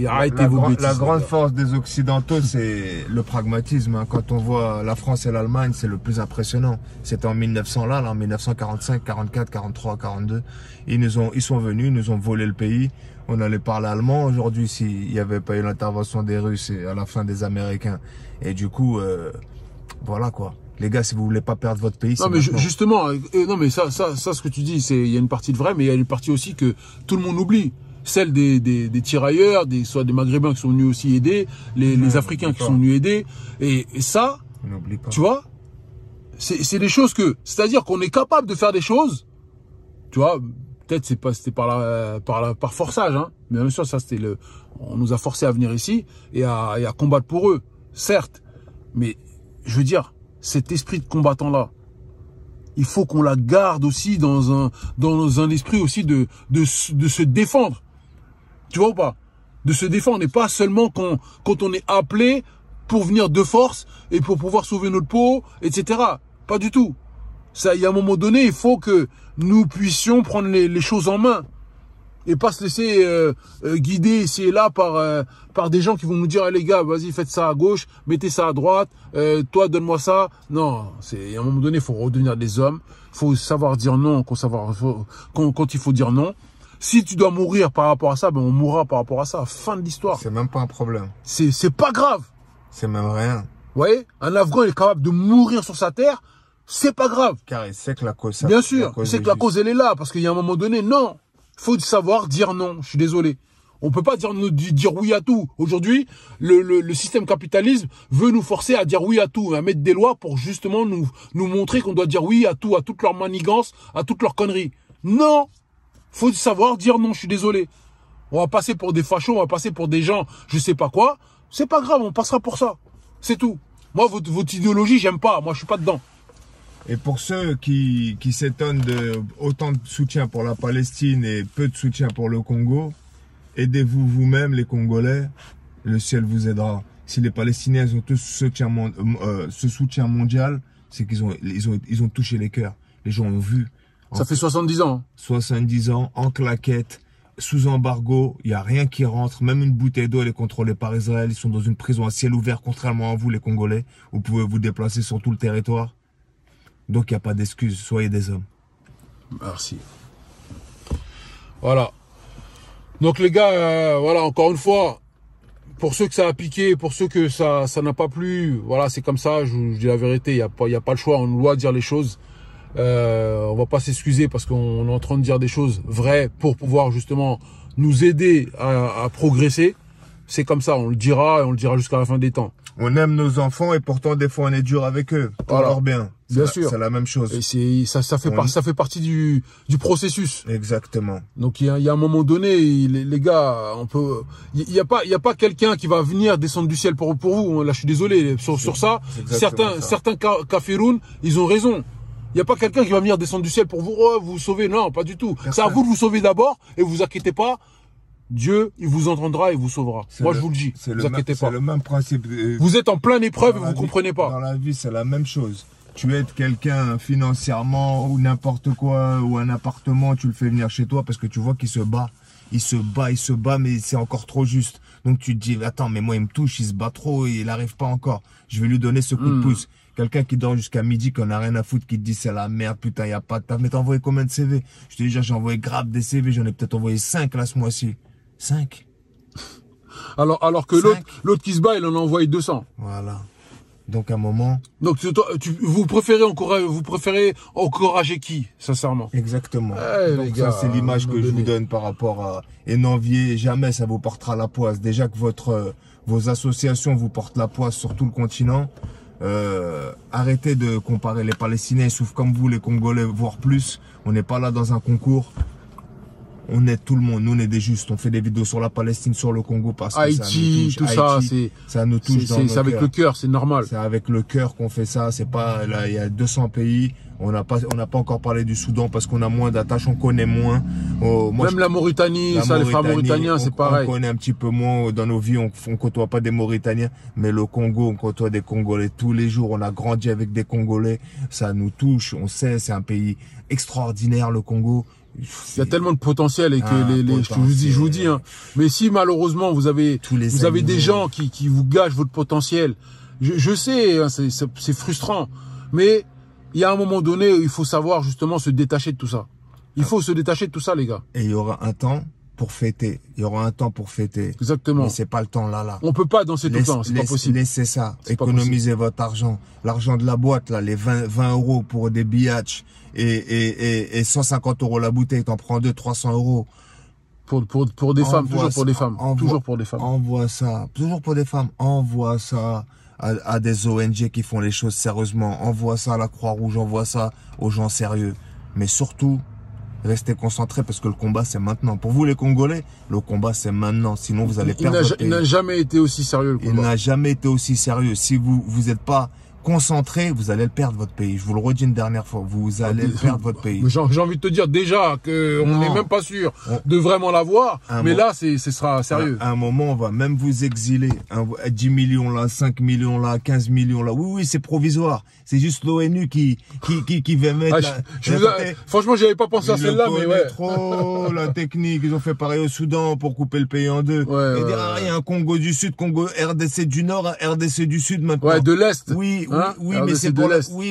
Arrêtez vos bêtises. La grande force des Occidentaux, c'est le pragmatisme. Hein. Quand on voit la France et l'Allemagne, c'est le plus impressionnant. C'était en 1900 là, en 1945, 44, 43, 42. Ils sont venus, ils nous ont volé le pays. On allait parler allemand. Aujourd'hui, s'il n'y avait pas eu l'intervention des Russes et à la fin des Américains. Et du coup, voilà quoi. Les gars, si vous voulez pas perdre votre pays, c'est non mais maintenant. justement, non mais ça, ce que tu dis, il y a une partie de vrai, mais il y a une partie aussi que tout le monde oublie. Celle des tirailleurs, soit des Maghrébins qui sont venus aussi aider, les Africains qui sont venus aider. Et ça, n'oublie pas. Tu vois, c'est des choses que, c'est-à-dire qu'on est capable de faire des choses, tu vois, peut-être c'était par forçage, hein, mais bien sûr, ça on nous a forcé à venir ici et à combattre pour eux, certes, mais je veux dire, cet esprit de combattant-là, il faut qu'on la garde aussi dans un esprit aussi de se défendre. Tu vois ou pas? De se défendre et pas seulement quand on est appelé pour venir de force et pour pouvoir sauver notre peau, etc. Pas du tout. Ça, il y a un moment donné, il faut que nous puissions prendre les choses en main et pas se laisser guider ici et là par des gens qui vont nous dire hey, les gars, vas-y, faites ça à gauche, mettez ça à droite, toi donne-moi ça. Non, à un moment donné, il faut redevenir des hommes, il faut savoir dire non quand il faut dire non. Si tu dois mourir par rapport à ça, ben on mourra par rapport à ça. Fin de l'histoire. C'est même pas un problème. C'est pas grave. C'est même rien. Vous voyez, un Afghan est capable de mourir sur sa terre, c'est pas grave. Car il sait que la cause. Bien sûr, il sait que la cause elle est là, parce qu'il y a un moment donné, non. Il faut savoir dire non. Je suis désolé. On peut pas dire oui à tout. Aujourd'hui, le système capitaliste veut nous forcer à dire oui à tout, à mettre des lois pour justement nous montrer qu'on doit dire oui à tout, à toutes leurs manigances, à toutes leurs conneries. Non. Faut savoir dire non, je suis désolé. On va passer pour des fachos, on va passer pour des gens, je sais pas quoi. C'est pas grave, on passera pour ça. C'est tout. Moi, votre idéologie, j'aime pas. Moi, je suis pas dedans. Et pour ceux qui s'étonnent de autant de soutien pour la Palestine et peu de soutien pour le Congo, aidez-vous vous-même, les Congolais. Le ciel vous aidera. Si les Palestiniens ont tous ce soutien mondial, c'est qu'ils ont touché les cœurs. Les gens ont vu. Ça fait 70 ans. 70 ans, en claquette, sous embargo, il n'y a rien qui rentre. Même une bouteille d'eau, elle est contrôlée par Israël. Ils sont dans une prison à ciel ouvert, contrairement à vous, les Congolais. Vous pouvez vous déplacer sur tout le territoire. Donc, il n'y a pas d'excuse. Soyez des hommes. Merci. Voilà. Donc, les gars, voilà, encore une fois, pour ceux que ça a piqué, pour ceux que ça n'a pas plu, voilà, c'est comme ça. Je vous dis la vérité, il n'y a pas le choix. On doit dire les choses. On va pas s'excuser parce qu'on est en train de dire des choses vraies pour pouvoir justement nous aider à progresser. C'est comme ça, on le dira et on le dira jusqu'à la fin des temps. On aime nos enfants et pourtant des fois on est dur avec eux. Pour leur bien. Bien sûr. C'est la même chose. Et ça fait partie du processus. Exactement. Donc il y a un moment donné, les gars, il y a pas quelqu'un qui va venir descendre du ciel pour vous. Là, je suis désolé sur ça. Certains kafiroun, ils ont raison. Il n'y a pas quelqu'un qui va venir descendre du ciel pour vous sauver. Non, pas du tout. C'est à vous de vous sauver d'abord et vous inquiétez pas. Dieu, il vous entendra et vous sauvera. Moi, je vous le dis. Vous inquiétez pas. C'est le même principe. Vous êtes en pleine épreuve et vous ne comprenez pas. Dans la vie, c'est la même chose. Tu aides quelqu'un financièrement ou n'importe quoi, ou un appartement, tu le fais venir chez toi parce que tu vois qu'il se bat. Il se bat, mais c'est encore trop juste. Donc tu te dis, attends, mais moi il me touche, il se bat trop, il n'arrive pas encore. Je vais lui donner ce coup de pouce. Quelqu'un qui dort jusqu'à midi, qu'on n'a rien à foutre, qui te dit c'est la merde, putain, il n'y a pas de taf. Mais t'as envoyé combien de CV? Je te dis, j'ai envoyé grave des CV, j'en ai peut-être envoyé 5 là ce mois-ci. 5. Alors que l'autre qui se bat, il en a envoyé 200. Voilà. Donc à un moment. Donc vous préférez encourager qui, sincèrement? Exactement. Donc les gars, ça c'est l'image que je vous donne par rapport à. Et n'enviez jamais, ça vous portera la poisse. Déjà que vos associations vous portent la poisse sur tout le continent. Arrêtez de comparer les Palestiniens, ils souffrent comme vous, les Congolais, voire plus. On n'est pas là dans un concours. On aide tout le monde. Nous, on est des justes. On fait des vidéos sur la Palestine, sur le Congo parce que Haïti, ça nous touche. Ça nous touche. C'est avec le cœur, c'est normal. C'est avec le cœur qu'on fait ça. C'est pas là. Il y a 200 pays. On n'a pas encore parlé du Soudan parce qu'on a moins d'attaches, on connaît moins. Même la Mauritanie, les frères mauritaniens, c'est pareil. On connaît un petit peu moins. Dans nos vies, on côtoie pas des Mauritaniens, mais le Congo, on côtoie des Congolais tous les jours. On a grandi avec des Congolais. Ça nous touche. On sait, c'est un pays extraordinaire, le Congo. Il y a tellement de potentiel et que je vous dis, hein. Mais si malheureusement vous avez des gens qui vous gâchent votre potentiel, je sais, hein, c'est frustrant, mais il y a un moment donné où il faut savoir justement se détacher de tout ça. Il faut se détacher de tout ça, les gars. Et il y aura un temps pour fêter. Il y aura un temps pour fêter. Exactement. Mais c'est pas le temps là. On peut pas danser tout le temps, c'est pas possible. Laissez ça. Économisez votre argent. L'argent de la boîte, là, les 20 € pour des biatchs et 150 € la bouteille, t'en prends 300 €. Pour des femmes, toujours pour des femmes. Toujours pour des femmes. Envoie ça. Toujours pour des femmes. Envoie ça à des ONG qui font les choses sérieusement. Envoie ça à la Croix-Rouge. Envoie ça aux gens sérieux. Mais surtout, restez concentrés parce que le combat, c'est maintenant. Pour vous, les Congolais, le combat, c'est maintenant. Sinon, vous allez perdre votre pays. Il n'a jamais été aussi sérieux, le combat. Il n'a jamais été aussi sérieux. Si vous n'êtes pas concentré, vous allez le perdre, votre pays. Je vous le redis une dernière fois. Vous allez perdre votre pays. J'ai envie de te dire déjà qu'on n'est même pas sûr de vraiment l'avoir. Mais là, ce sera sérieux. À un moment, on va même vous exiler. 10 millions là, 5 millions là, 15 millions là. Oui, c'est provisoire. C'est juste l'ONU qui va mettre... Franchement, j'avais pas pensé à celle-là, mais ouais. Trop la technique. Ils ont fait pareil au Soudan pour couper le pays en deux. Ouais, et dire, il y a un Congo du Sud, Congo RDC du Nord, RDC du Sud maintenant. Ouais, de l'Est. Oui,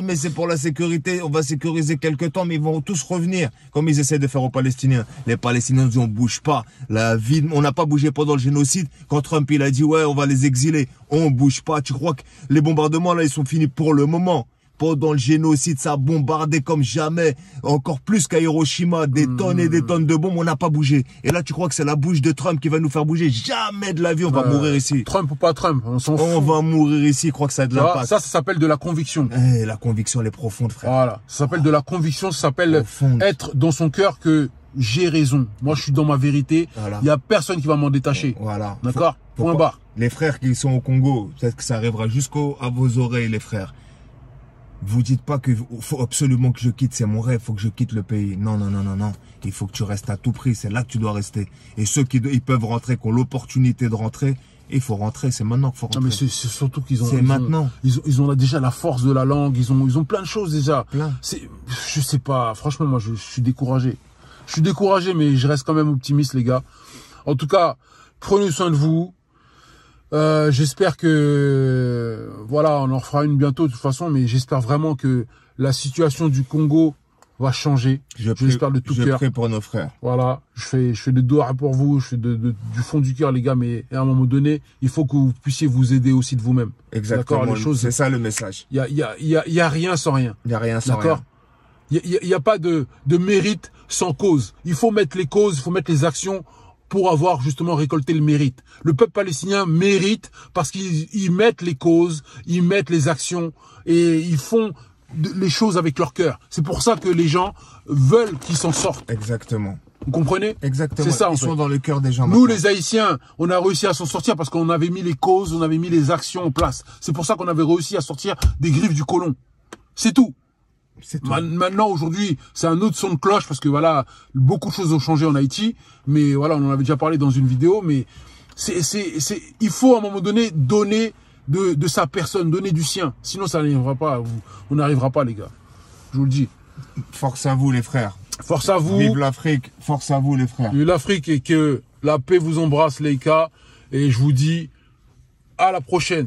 mais c'est pour la sécurité. On va sécuriser quelques temps, mais ils vont tous revenir, comme ils essaient de faire aux Palestiniens. Les Palestiniens disent on bouge pas. La vie, on n'a pas bougé pendant le génocide. Quand Trump il a dit ouais, on va les exiler, on bouge pas. Tu crois que les bombardements là, ils sont finis pour le moment? Pendant le génocide, ça a bombardé comme jamais, encore plus qu'à Hiroshima, des tonnes et des tonnes de bombes, on n'a pas bougé. Et là, tu crois que c'est la bouche de Trump qui va nous faire bouger? Jamais de la vie, on va mourir ici. Trump ou pas Trump, on s'en fout. On va mourir ici, je crois que ça a de l'impact. Ça s'appelle de la conviction. La conviction, elle est profonde, frère. Voilà, ça s'appelle de la conviction, ça s'appelle être dans son cœur que j'ai raison. Moi, je suis dans ma vérité. Il n'y a personne qui va m'en détacher. Voilà. D'accord? Point barre. Les frères qui sont au Congo, peut-être que ça arrivera jusqu'à vos oreilles, les frères. Vous dites pas que faut absolument que je quitte, c'est mon rêve, faut que je quitte le pays. Non. Il faut que tu restes à tout prix, c'est là que tu dois rester. Et ceux qui ils peuvent rentrer, qui ont l'opportunité de rentrer, il faut rentrer, c'est maintenant qu'il faut rentrer. Non, mais c'est surtout qu'ils ont... C'est maintenant. Ils ont déjà la force de la langue, ils ont plein de choses déjà. Plein. Je sais pas, franchement, moi je suis découragé. Je suis découragé, mais je reste quand même optimiste, les gars. En tout cas, prenez soin de vous. J'espère que voilà, on en refera une bientôt de toute façon, mais j'espère vraiment que la situation du Congo va changer. J'espère de tout cœur. Je prie pour nos frères. Voilà, je fais de doigts pour vous, je fais du fond du cœur, les gars, mais à un moment donné, il faut que vous puissiez vous aider aussi de vous-même. Exactement. C'est ça le message. Il y a rien sans rien. Il y a rien sans rien. Il y a pas de mérite sans cause. Il faut mettre les causes, il faut mettre les actions pour avoir justement récolté le mérite. Le peuple palestinien mérite parce qu'ils mettent les causes, ils mettent les actions et ils font les choses avec leur cœur. C'est pour ça que les gens veulent qu'ils s'en sortent. Exactement. Vous comprenez? Exactement. C'est ça, Ils sont dans le cœur des gens. Nous, les Haïtiens, on a réussi à s'en sortir parce qu'on avait mis les causes, on avait mis les actions en place. C'est pour ça qu'on avait réussi à sortir des griffes du colon. C'est tout. Maintenant, aujourd'hui, c'est un autre son de cloche parce que voilà, beaucoup de choses ont changé en Haïti. Mais voilà, on en avait déjà parlé dans une vidéo. Mais il faut à un moment donné donner de sa personne, donner du sien. Sinon, ça n'arrivera pas. On n'arrivera pas, les gars. Je vous le dis. Force à vous, les frères. Force à vous. Vive l'Afrique. Force à vous, les frères. Vive l'Afrique et que la paix vous embrasse, les gars. Et je vous dis à la prochaine.